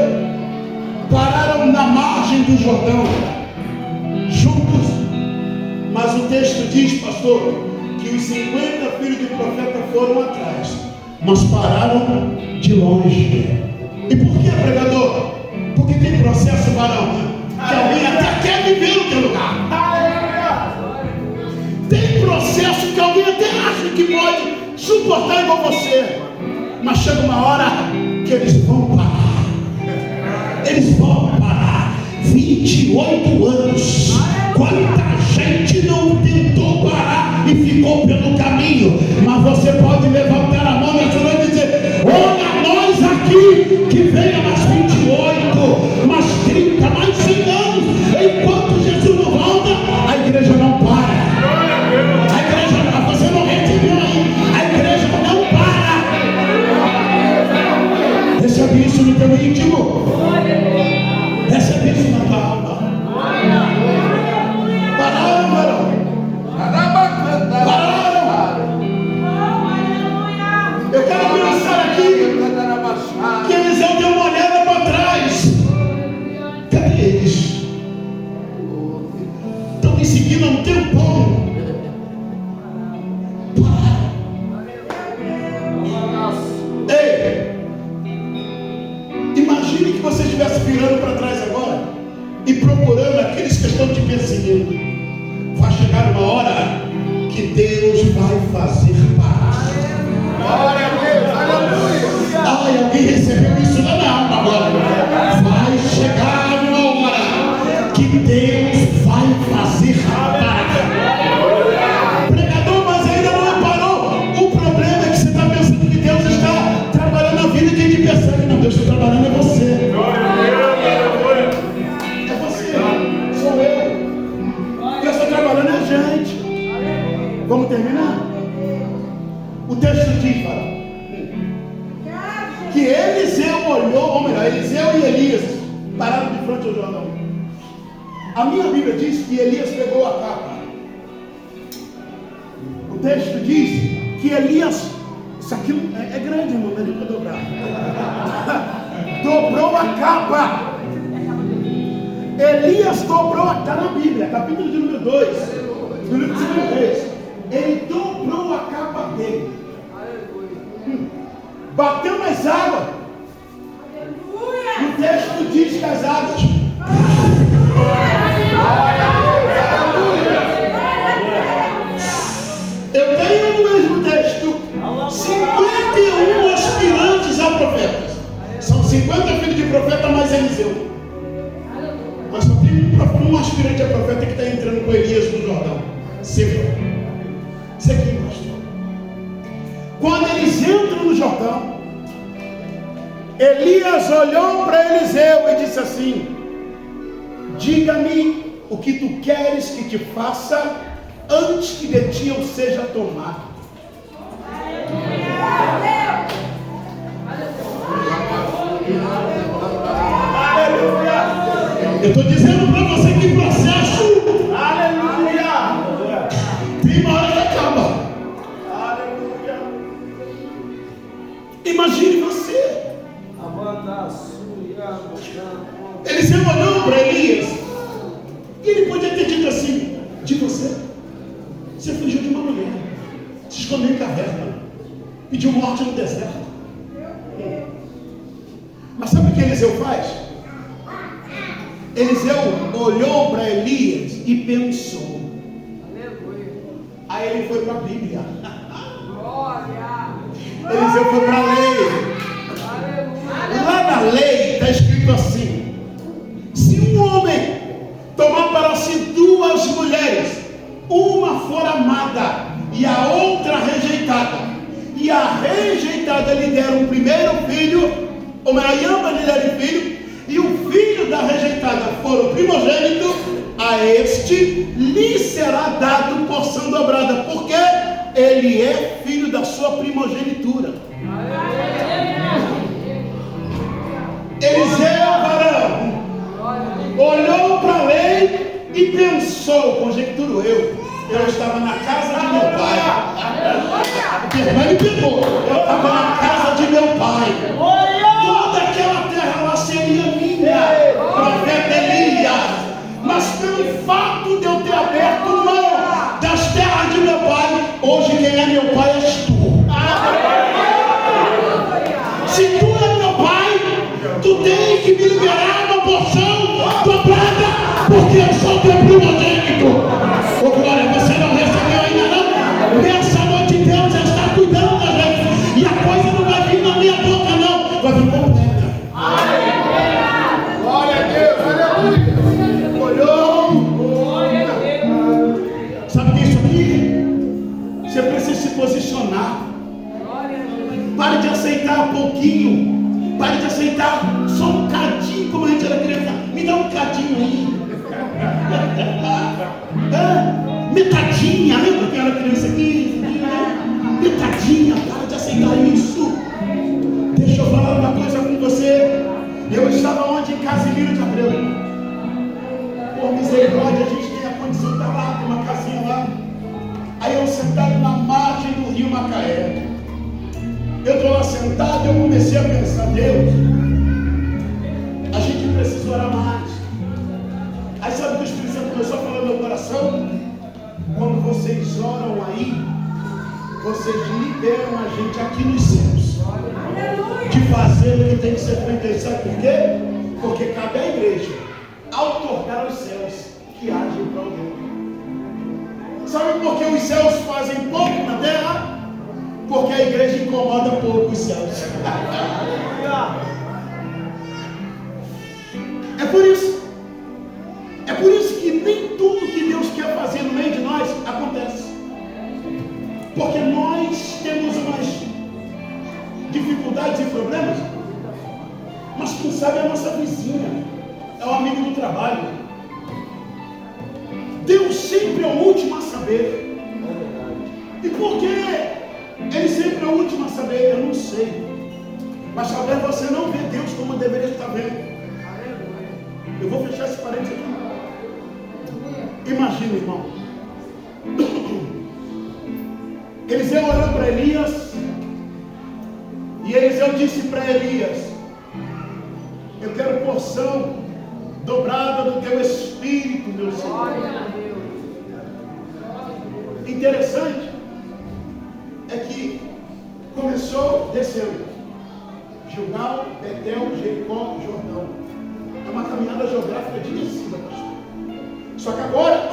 pararam na margem do Jordão, juntos. Mas o texto diz, pastor, que os 50 filhos de profeta foram atrás, mas pararam de longe. E por que, pregador? Porque tem processo, varão, que alguém até quer viver no teu lugar. Tem processo que alguém até acha que pode suportar igual você, mas chega uma hora que eles vão parar. Eles vão parar. 28 anos. Quanta gente não tentou parar e ficou pelo caminho. Mas você pode levantar a mão nessa noite e dizer: olha, nós aqui, que venha mais 28, mais 30, mais 100 anos. Enquanto Jesus não volta, a igreja não para. A igreja, você não recebeu aí. A igreja não para. Recebe isso no teu íntimo. Recebe isso na tua alma. Pararam, varão. Pararam. Eu quero pensar aqui que Eliseu deu uma olhada para trás. Cadê eles? Estão me seguindo há um tempão. Ei, imagine que você estivesse virando para trás agora e procurando aqueles que estão te perseguindo. Vai chegar uma hora que Deus vai fazer parar. Glória a Deus, aleluia. Ai, alguém recebeu isso lá na alma agora. Vai chegar uma hora que Deus vai fazer parar. A minha Bíblia diz que Elias pegou a capa. O texto diz que Elias, isso aqui é grande, irmão, não é para dobrar. Dobrou a capa. Elias dobrou, está na Bíblia, capítulo de número 2, do livro de 2 Reis. Ele dobrou a capa dele. Bateu nas águas. O texto diz que as águas. Eu tenho no mesmo texto 51 aspirantes a profetas. São 50 filhos de profeta mais Eliseu. Mas só tem um aspirante a profeta que está entrando com Elias no Jordão. Cefra. Isso aqui, pastor. Quando eles entram no Jordão, Elias olhou para Eliseu e disse assim: diga-me o que tu queres que te faça antes que de ti eu seja tomado. Aleluia! Eu estou dizendo para você que processo, aleluia, tem uma hora que acaba. Aleluia. Imagine você. Eliseu olhou para Elias e ele podia ter dito assim: de você fugiu de uma mulher, se escondeu em caverna, pediu morte no deserto. Mas sabe o que Eliseu faz? Eliseu olhou para Elias e pensou. Aí ele foi para a Bíblia. Eliseu foi para a lei. Lá na lei está escrito assim: se um homem tomar para si duas mulheres, uma for amada e a outra rejeitada, e a rejeitada lhe der um primeiro filho, ou melhor, ambas lhe derem filho, e o filho da rejeitada for o primogênito, a este lhe será dado porção dobrada, porque ele é filho da sua primogenitura. Eliseu, varão, olhou para a lei e pensou, conjecturo eu estava na casa de meu pai. Ele pegou, eu estava na casa de meu pai. Toda aquela terra lá seria minha, profeta Elias. Mas pelo fato de eu ter aberto mão das terras de meu pai, hoje quem é meu pai és tu. Se tu é meu pai, tu tens que me liberar uma porção dobrada, porque eu sou teu primogênito. Ô glória, você não recebeu ainda não? Nessa noite Deus já está cuidando da gente. E a coisa não vai vir na minha boca não, vai vir completa. Glória a Deus, aleluia. Olhou. Sabe o que é isso aqui? Você precisa se posicionar. Pare de aceitar pouquinho. Pare de aceitar só um cadinho, como a gente era criança. Me dá um cadinho aí. Metadinha, lembra que era criança aqui? Metadinha, para de aceitar isso. Deixa eu falar uma coisa com você. Eu estava onde? Em Casimiro de Abreu. Por misericórdia, a gente tem a condição de estar lá, tem uma casinha lá. Aí eu sentado na margem do rio Macaé. Eu estou lá sentado e eu comecei a pensar: Deus, a gente precisa orar mais. Aí sabe o que o Espírito Santo começou a falar no meu coração? Quando vocês oram aí, vocês liberam a gente aqui nos céus de fazer o que tem que ser feito aí. Sabe por quê? Porque cabe à igreja outorgar os céus que agem para alguém. Sabe por que os céus fazem pouco na terra? Porque a igreja incomoda pouco os céus. É por isso. É por isso que nem tudo que Deus quer fazer no meio de nós acontece. Porque nós temos umas dificuldades e problemas, mas quem sabe é a nossa vizinha, é o amigo do trabalho. Deus sempre é o último a saber. E por que Ele sempre é o último a saber? Eu não sei. Mas talvez você não vê Deus como deveria estar vendo. Eu vou fechar esse parênteses aqui. Imagina, irmão. Eliseu olhou para Elias e Eliseu disse para Elias: eu quero porção dobrada do teu espírito, meu Senhor. Interessante é que começou descendo Gilgal, Betel, Jericó, Jordão. É uma caminhada geográfica de descida, pastor. Só que agora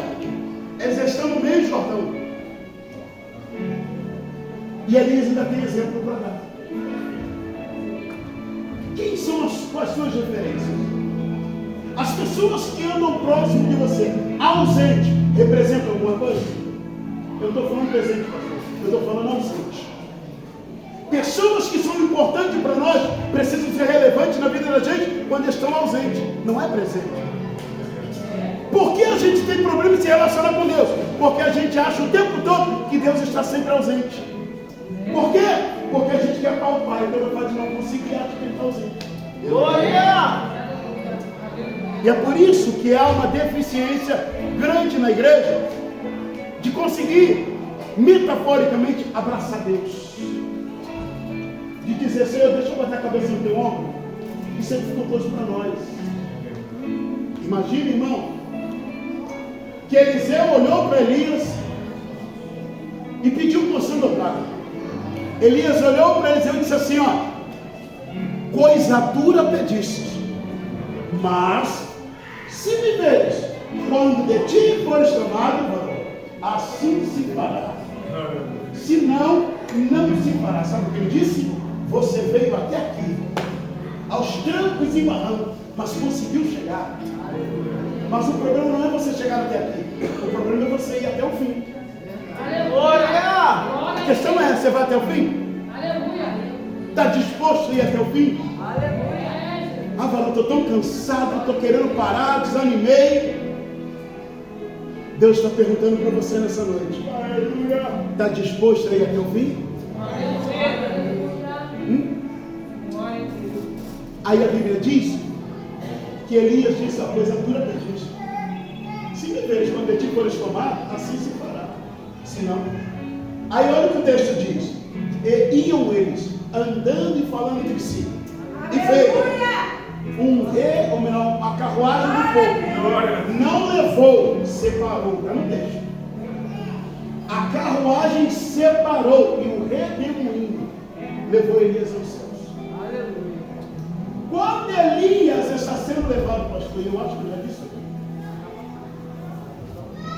eles estão no meio do Jordão. E Elias ainda tem exemplo para dar. Quem são as suas referências? As pessoas que andam próximo de você, ausente, representam alguma coisa? Eu não estou falando presente, pastor. Eu estou falando ausente. Pessoas que são importantes para nós precisam ser relevantes na vida da gente quando estão ausentes, não é presente. Por que a gente tem problema em se relacionar com Deus? Porque a gente acha o tempo todo que Deus está sempre ausente. Por quê? Porque a gente quer palpar, então eu faço um psiquiatra que ele está ausente. E é por isso que há uma deficiência grande na igreja de conseguir, metaforicamente, abraçar Deus. De dizer: Senhor, deixa eu botar a cabeça no teu ombro. Isso é dificultoso para nós. Imagina, irmão, que Eliseu olhou para Elias e pediu porção dobrada. Elias olhou para Eliseu e disse assim: ó, coisa dura pediste, mas se me veres quando de ti fores tomado, assim se fará. Se não, não se fará. Sabe o que ele disse? Você veio até aqui, aos trancos e barrancos, mas conseguiu chegar. Mas o problema não é você chegar até aqui, o problema é você ir até o fim. A questão é: você vai até o fim? Está disposto a ir até o fim? Ah, Valão, estou tão cansado, estou querendo parar, desanimei. Deus está perguntando para você nessa noite: está disposto a ir até o fim? Aí a Bíblia diz que Elias disse: a coisa dura pediste. Se me veres quando de ti fores tomar, assim se fará. Se não. Aí olha o que o texto diz: e iam eles andando e falando entre si. E veio um rei, ou melhor, a carruagem do povo. Não levou, separou. Está no texto. A carruagem separou e o redemoinho levou Elias aos céus. Quando Elias está sendo levado, pastor, eu acho que eu já disse aqui.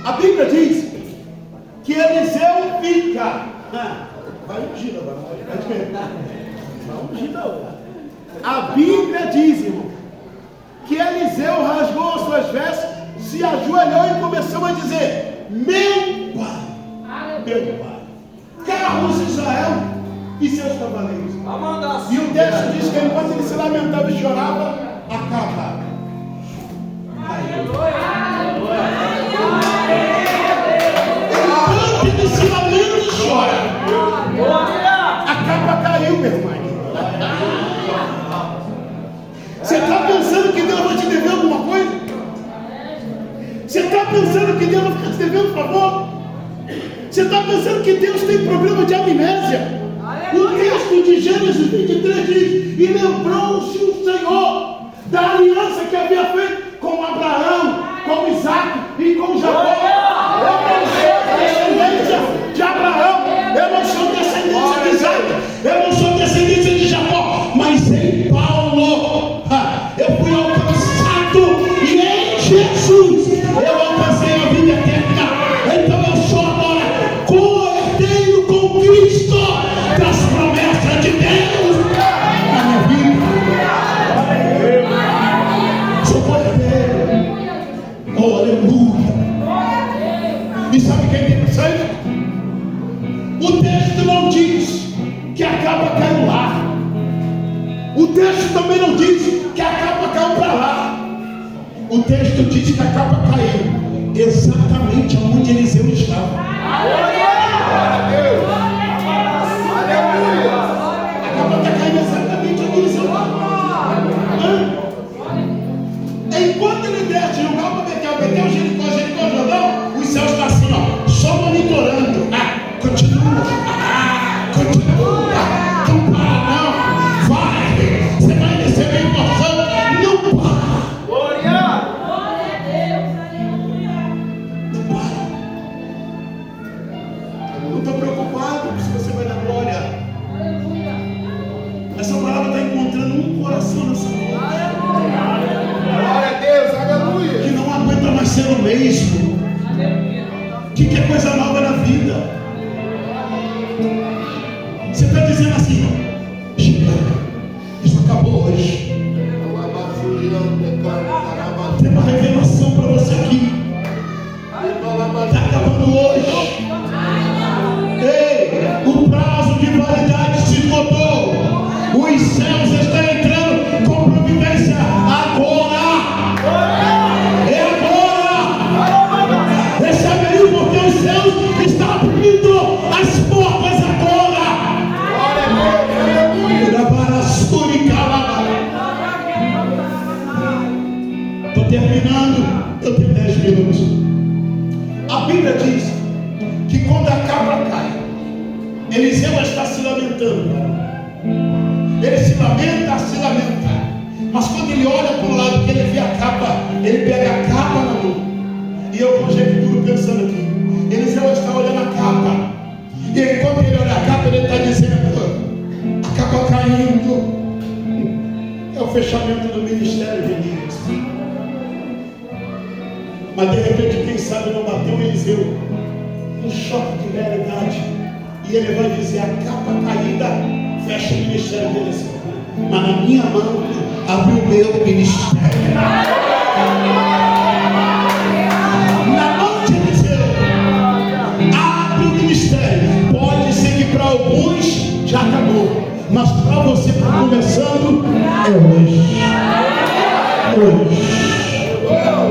A Bíblia diz que Eliseu fica. Vai ungir agora. Vai ungir agora. A Bíblia diz, irmão, que Eliseu rasgou as suas vestes, se ajoelhou e começou a dizer: meu pai, carros de Israel e seus cavaleiros. E o texto diz que enquanto ele se lamentava e chorava, a capa enquanto ele se lamenta e chora, a capa caiu, meu irmão. Você está pensando que Deus vai te dever alguma coisa? Você está pensando que Deus vai ficar te devendo favor? Você está pensando que Deus tem problema de amnésia? O texto de Gênesis 23 diz: e lembrou-se o Senhor da aliança que havia feito com Abraão, com Isaac e com Jacó. Eu não sou descendência de Abraão, eu não sou descendência de Isaac, eu não sou descendência de Jacó, mas em Paulo eu fui alcançado, e em Jesus eu alcancei a vida eterna. Então eu sou agora co-herdeiro com Cristo das promessas de Deus na minha vida. Sou co-herdeiro. Oh, aleluia. E sabe o que é interessante? O texto não diz que a capa caiu lá. O texto também não diz que a capa caiu para lá. O texto diz que a capa caiu exatamente onde Eliseu estava. Aleluia! A capa está caindo exatamente onde Eliseu estava. Enquanto ele desce, Gilgal para Betel, Jericó, Jordão, quer coisa nova na vida. Você está dizendo assim, chega, isso acabou hoje. Tem uma revelação para você aqui. Está acabando hoje. Ei, o prazo de validade se esgotou. Os céus estão entrando com providência agora. É agora. Recebe aí, porque os céus estão abrindo as portas agora. Estou terminando. Eu tenho 10 minutos. A Bíblia diz que quando a cabra cai, Eliseu está se lamentando. Ele se lamenta. Mas quando ele olha para o lado, que ele vê a capa, ele pega a capa na mão. E eu conjecturo pensando aqui. Eliseu está olhando a capa. E enquanto ele olha a capa, ele está dizendo: a capa caindo. É o fechamento do ministério de Elias. Mas de repente, quem sabe não bateu Eliseu um choque de realidade. E ele vai dizer: a capa caída fecha o ministério de Eliseu. Mas na minha mão abriu o meu ministério. Na mão de Eliseu abre o ministério. Pode ser que para alguns já acabou, mas para você que está começando é hoje.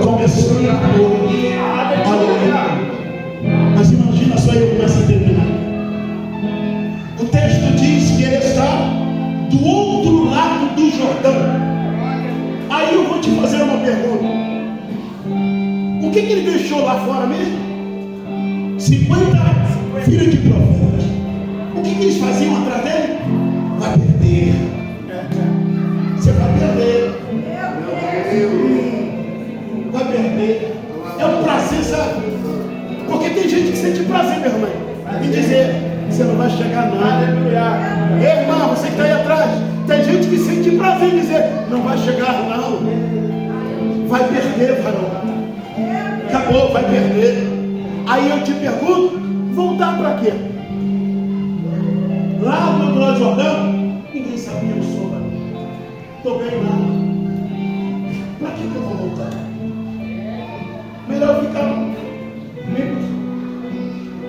Começando hoje. Aleluia. Mas imagina só, eu começo a terminar. O texto diz que ele está do outro lado do Jordão. Aí eu vou te fazer uma pergunta. O que ele deixou lá fora mesmo? 50 filhos de profetas. O que eles faziam atrás dele? Vai perder. Você vai perder. Vai perder. É um prazer, sabe? Porque tem gente que sente prazer, meu irmão, em dizer: você não vai chegar não. Aleluia. Ei, irmão, você que está aí atrás, tem gente que sente prazer em dizer: não vai chegar não. Vai perder, varão. Acabou, vai perder. Aí eu te pergunto: voltar para quê? Lá no outro lado do Jordão, ninguém sabe quem eu sou, varão. Estou bem lá. Para que eu vou voltar? Melhor ficar.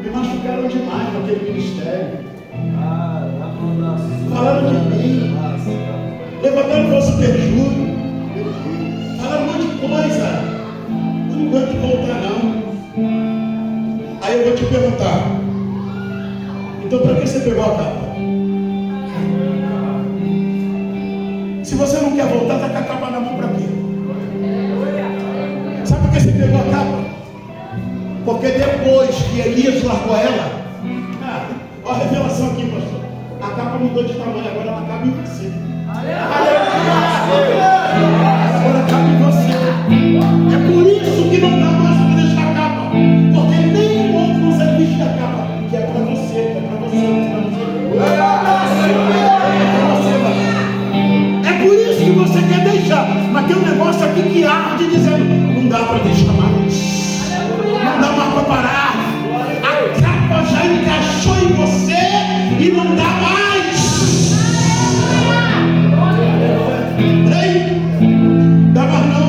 Me machucaram demais naquele ministério. Falaram de mim. Levantaram falso perjúrio. Falaram um monte de coisa. Eu não aguento voltar não. Aí eu vou te perguntar: então para que você pegou a capa? Se você não quer voltar, está com a capa na mão para quê? Sabe por que você pegou a capa? Porque depois que Elias largou ela, olha a revelação aqui, pastor. A capa mudou de tamanho, agora ela cabe em você. Agora cabe em você. É por isso que não dá mais para deixar a capa. Porque nem o outro consegue vestir a capa. Que é para você, é para você, é por isso que você quer deixar. Mas tem um negócio aqui que arde dizendo: não dá para deixar mais. Não dá mais para parar. A capa já encaixou em você e não dá mais. Ei, dá mais não,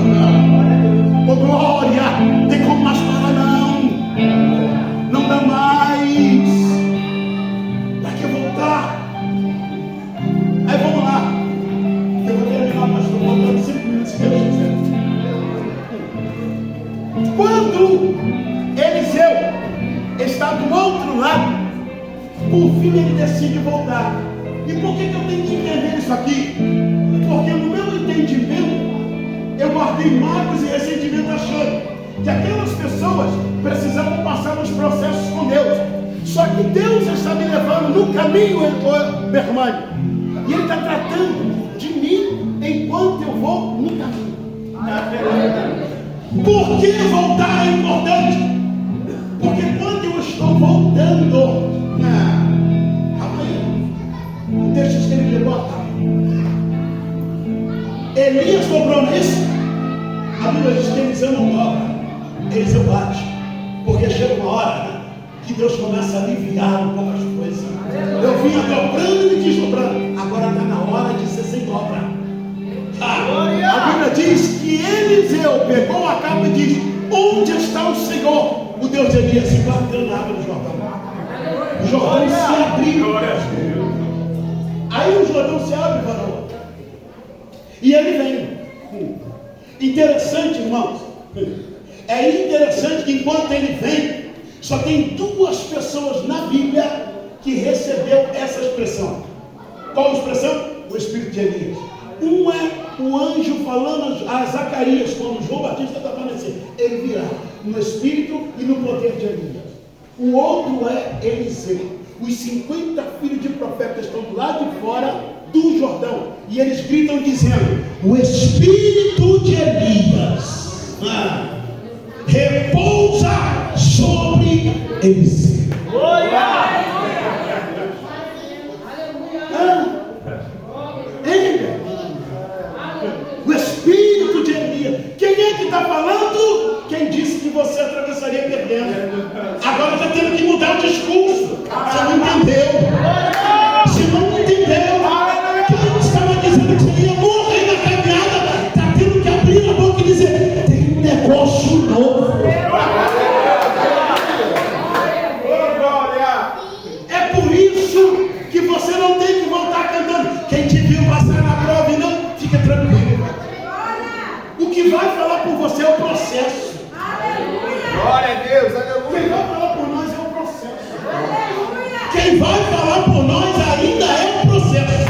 não. Ô glória, tem como mais parar não. Não dá mais. Dá que voltar. Aí vamos lá. Eu vou terminar, mas estou voltando 5 minutos, se Deus quiser. Quando Eliseu está do outro lado, por fim ele decide voltar. E por que eu tenho que entender isso aqui? Porque no meu entendimento, eu guardei mágoas e ressentimento achando que aquelas pessoas precisavam passar nos processos com Deus. Só que Deus está me levando no caminho, meu irmão. E Ele está tratando de mim enquanto eu vou no caminho. Por que voltar é importante? Porque quando eu estou voltando, o texto que ele levou a cabo. Elias comprou isso. A Bíblia diz que Eliseu não dobra, Eliseu bate. Porque chega uma hora que Deus começa a aliviar um pouco as coisas. Eu vinha dobrando e desdobrando. Agora está na hora de ser sem dobra. A Bíblia diz que Eliseu pegou a capa e diz: onde está o Senhor, o Deus de Elias? E bateu na água do Jordão. O Jordão se abriu. Aí o Jordão se abre, varão. E ele vem. Interessante, irmãos. É interessante que enquanto ele vem, só tem duas pessoas na Bíblia que recebeu essa expressão. Qual expressão? O Espírito de Elias. Um é o anjo falando a Zacarias quando João Batista está aparecendo. Ele virá no Espírito e no poder de Elias. O outro é Eliseu. Os 50 filhos de profetas estão do lado de fora do Jordão. E eles gritam dizendo: o Espírito de Elias repousa sobre Eliseu. O Espírito de Elias. Quem é que está falando? Quem disse que você atravessaria perdendo. Agora está tendo que mudar o discurso. Você não entendeu. Você não entendeu. Quem estava dizendo que você ia morrer na caminhada está tendo que abrir a boca e dizer: tem um negócio novo. É por isso que você não tem que voltar cantando. Quem te viu passar na prova e não, fica tranquilo. O que vai falar por você é o processo. Glória a Deus, aleluia. Quem vai falar por nós é o processo. Quem vai falar por nós ainda é o processo.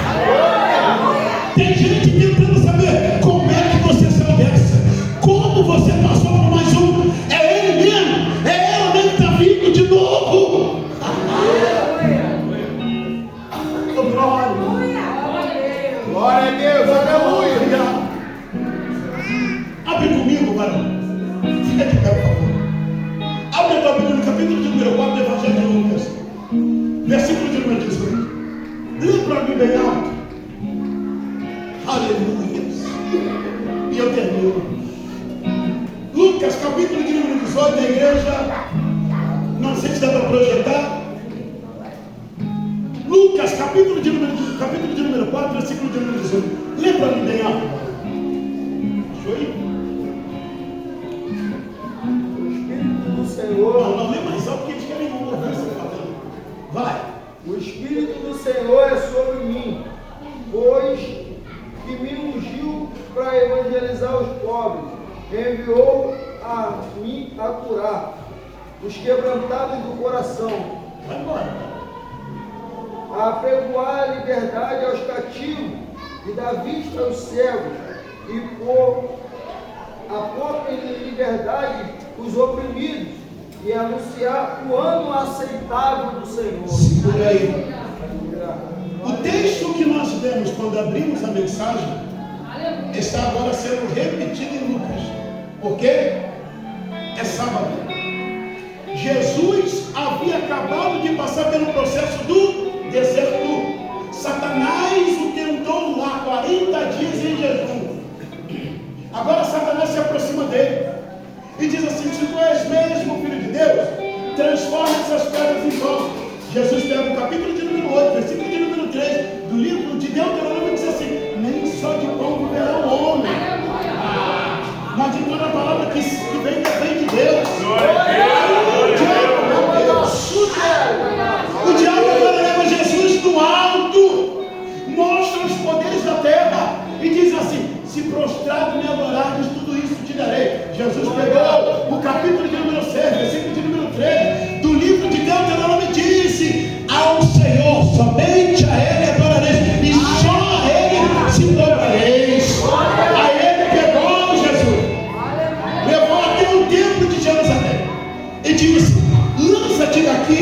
Tem gente tentando saber como é que você saiu dessa, como você passou por mais um. É ele mesmo, é ela mesmo que está vindo de novo. Glória a Deus, aleluia. Abre comigo, varão. Fica de pé, por favor. Abre a tua Bíblia no capítulo de número 4 do Evangelho de Lucas, versículo de número 18. Lê para mim bem alto. Aleluia. E eu termino. Lucas, capítulo de número 18, da igreja. Não sei se dá para projetar. Lucas, capítulo de número 4, versículo de número 18. Lê para mim bem alto. Deixa eu ir. Senhor, não lê mais alto porque eles querem ouvir você falando. Vai. o Espírito do Senhor é sobre mim, pois que me ungiu para evangelizar os pobres, enviou a mim a curar os quebrantados do coração, Vai embora. a apregoar a liberdade aos cativos e dar vista aos cegos, e a pôr em liberdade os oprimidos, e anunciar o ano aceitável do Senhor. Segura aí. O texto que nós lemos quando abrimos a mensagem está agora sendo repetido em Lucas. Por quê? É sábado. Jesus havia acabado de passar pelo processo do deserto. Satanás o tentou lá 40 dias em jejum. Agora Satanás se aproxima dele e diz assim: se tu és mesmo filho de Deus, transforma essas pedras em pão. Jesus pega o capítulo de número 8, versículo de número 3 do livro de Deuteronômio e diz assim: nem só de pão viverá o homem, mas de toda a palavra que vem de Deus. O diabo agora leva Jesus no alto, mostra os poderes da terra e diz assim: se prostrado me adorares, tudo isso te darei. Jesus pegou o capítulo de número 6, versículo de número 3 do livro de Deuteronômio e disse: ao Senhor, somente a Ele adorareis, e só a Ele se dobrareis. A Ele pegou Jesus, levou até o templo de Jerusalém e disse: lança-te daqui,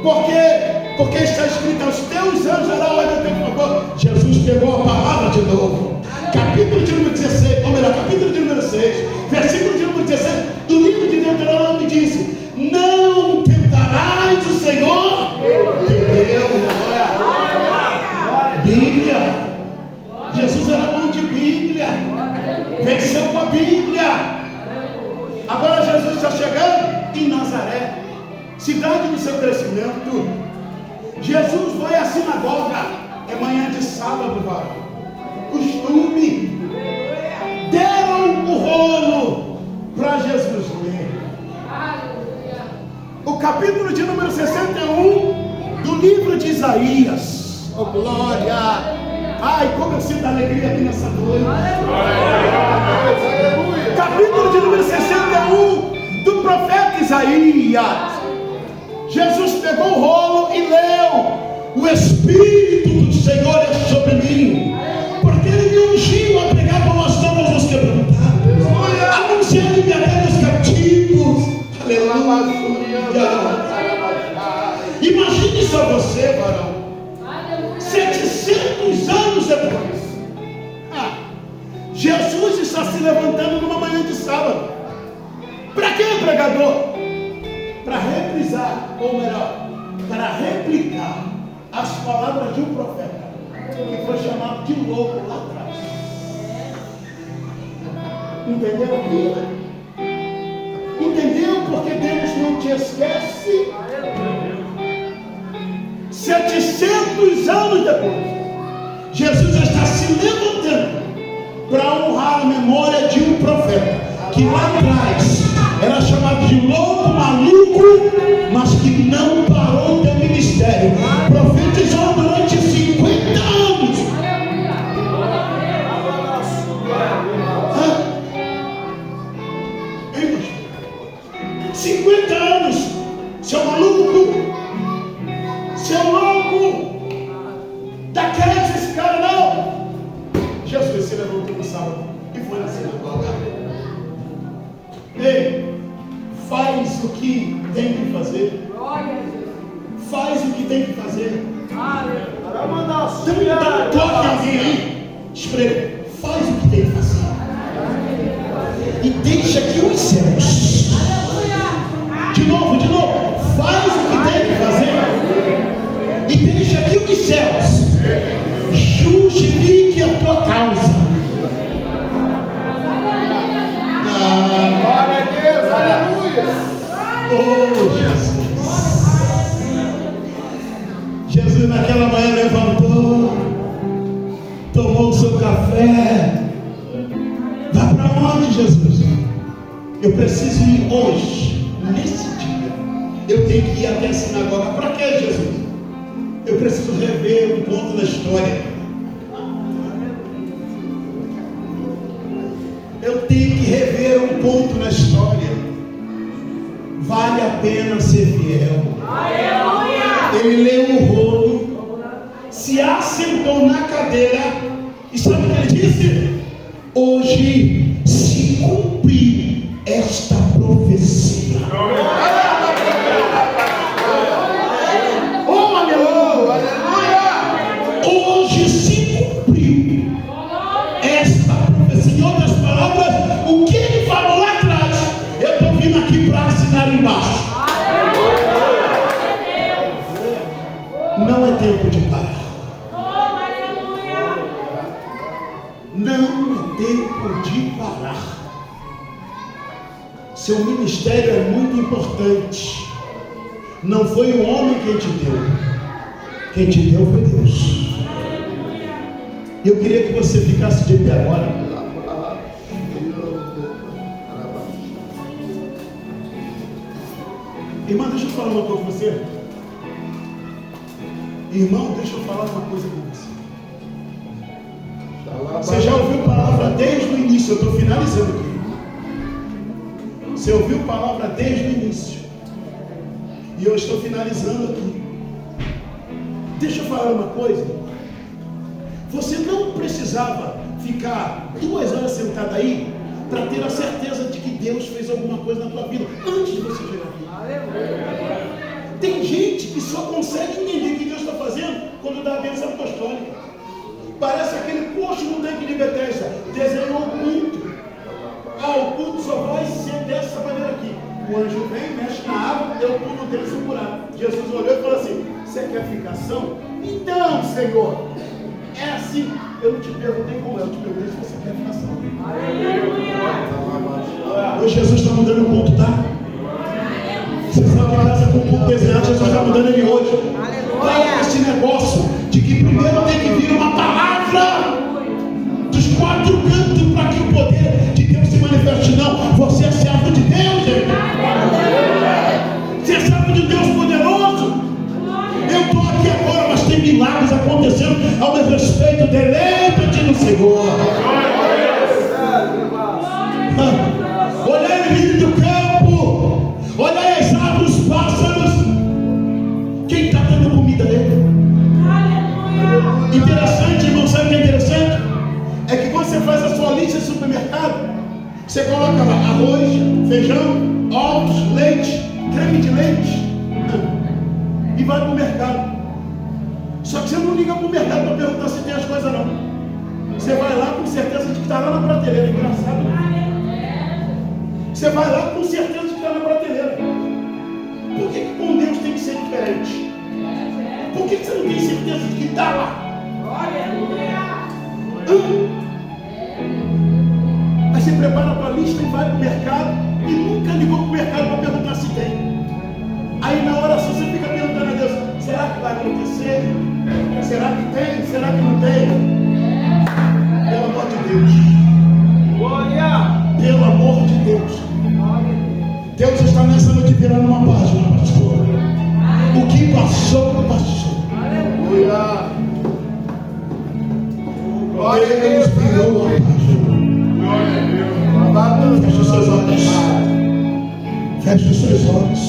porque está escrito: aos teus anjos dará ordem a teu favor. Jesus pegou a palavra de novo. Capítulo de número 16, ou melhor, capítulo de número 6, versículo de número 16 do livro de Deuteronômio disse: não tentarás o Senhor teu Deus. Bíblia. Jesus era bom de Bíblia, venceu com a Bíblia. Agora Jesus está chegando e não cidade do seu crescimento. Jesus vai à sinagoga, é manhã de sábado, varão. Costume. Deram o rolo para Jesus ler. O capítulo de número 61 do livro de Isaías. Oh, glória! Ai, como eu sinto alegria aqui nessa noite. Capítulo de número 61 do profeta Isaías. Jesus pegou o rolo e leu: o Espírito do Senhor é sobre mim, porque Ele me ungiu a pregar boas novas aos quebrantados, anunciando libertar os cativos. Aleluia. Imagine só você, varão, 700 anos depois, Jesus está se levantando numa manhã de sábado. Para quê, pregador? Para reprisar, ou melhor, para replicar as palavras de um profeta que foi chamado de louco lá atrás. Entendeu aqui? Entendeu porque Deus não te esquece? 700 anos depois, Jesus está se levantando para honrar a memória de um profeta que lá atrás era chamado de louco, maluco, mas que não parou o teu ministério. Profetizou durante 50 anos. 50 anos, seu maluco, seu louco, daqueles, esse cara não. Jesus se levantou no sábado e foi na sinagoga. Ei, faz o que tem que fazer. Faz o que tem que fazer. Dá um toque a alguém aí. Espreme. Faz o que tem que fazer. E deixa que os céus. De novo. Faz o que tem que fazer. E deixa que os céus justifiquem a tua causa. Glória a Deus, aleluia. Oh, Jesus naquela manhã levantou, tomou o seu café. Vai para onde, Jesus? Eu preciso ir hoje, nesse dia. Eu tenho que ir até a sinagoga. Para quê, Jesus? Eu preciso rever um ponto da história. Eu tenho que rever um ponto na história. Vale a pena ser fiel. Aleluia! Ele leu o rolo, se assentou na cadeira e sabe o que ele disse? Hoje se cumpriu esta profecia. Oh, aleluia! Hoje se cumpriu esta profecia. Em outras palavras, o que ele falou lá atrás, eu estou vindo aqui para assinar embaixo. Não é tempo de parar. Não é tempo de parar. Seu ministério é muito importante. Não foi o homem quem te deu. Quem te deu foi Deus. Eu queria que você ficasse de pé agora. Irmã, deixa eu falar uma coisa com você. Irmão, deixa eu falar uma coisa com você. Você já ouviu palavra desde o início? Eu estou finalizando aqui. Você ouviu palavra desde o início. E eu estou finalizando aqui. Deixa eu falar uma coisa. Você não precisava ficar 2 horas sentado aí para ter a certeza de que Deus fez alguma coisa na tua vida antes de você chegar aqui. Tem gente que só consegue entender o que Deus está fazendo quando dá a bênção apostólica. Parece aquele posto no tanque de Betesda. Desenhou o culto. O culto só vai ser dessa maneira aqui. O anjo vem, mexe na água, eu pulo dele sem buraco. Jesus olhou e falou assim: você quer ficação? Então, Senhor, é assim. Eu não te perguntei como é, eu te perguntei se você quer ficação. Aleluia! Hoje Jesus está mudando o ponto, tá? Você sabe que casa com o ponto desenhado, Jesus está mudando ele hoje. Olha esse negócio de que primeiro tem que vir uma palavra dos quatro cantos para que o poder de Deus se manifeste. Não, você é servo de Deus, gente. Você é servo de Deus poderoso. Eu estou aqui agora, mas tem milagres acontecendo ao meu respeito. Deleita-te no Senhor. Olhai o lírio do campo, olhai as aves, os pássaros. Quem está dando comida dele? Interessante, irmão, sabe o que é interessante? É que você faz a sua lista de supermercado, você coloca lá arroz, feijão, ovos, leite, creme de leite, e vai para o mercado. Só que você não liga para o mercado para perguntar se tem as coisas, não. Você vai lá com certeza de que está lá na prateleira. Engraçado, né? Você vai lá com certeza de que está na prateleira. Por que com Deus tem que ser diferente? Por que você não tem certeza de que está lá? Aí você prepara a tua lista e vai para o mercado e nunca ligou para o mercado para perguntar se tem. Aí na oração você fica perguntando a Deus: será que vai acontecer? Será que tem? Será que não tem? Pelo amor de Deus. Glória! Pelo amor de Deus. Deus está nessa noite virando uma página, pastor. O que passou, passou. Aleluia! Glória a Deus, virou uma página. Feche os seus olhos. Feche os seus olhos.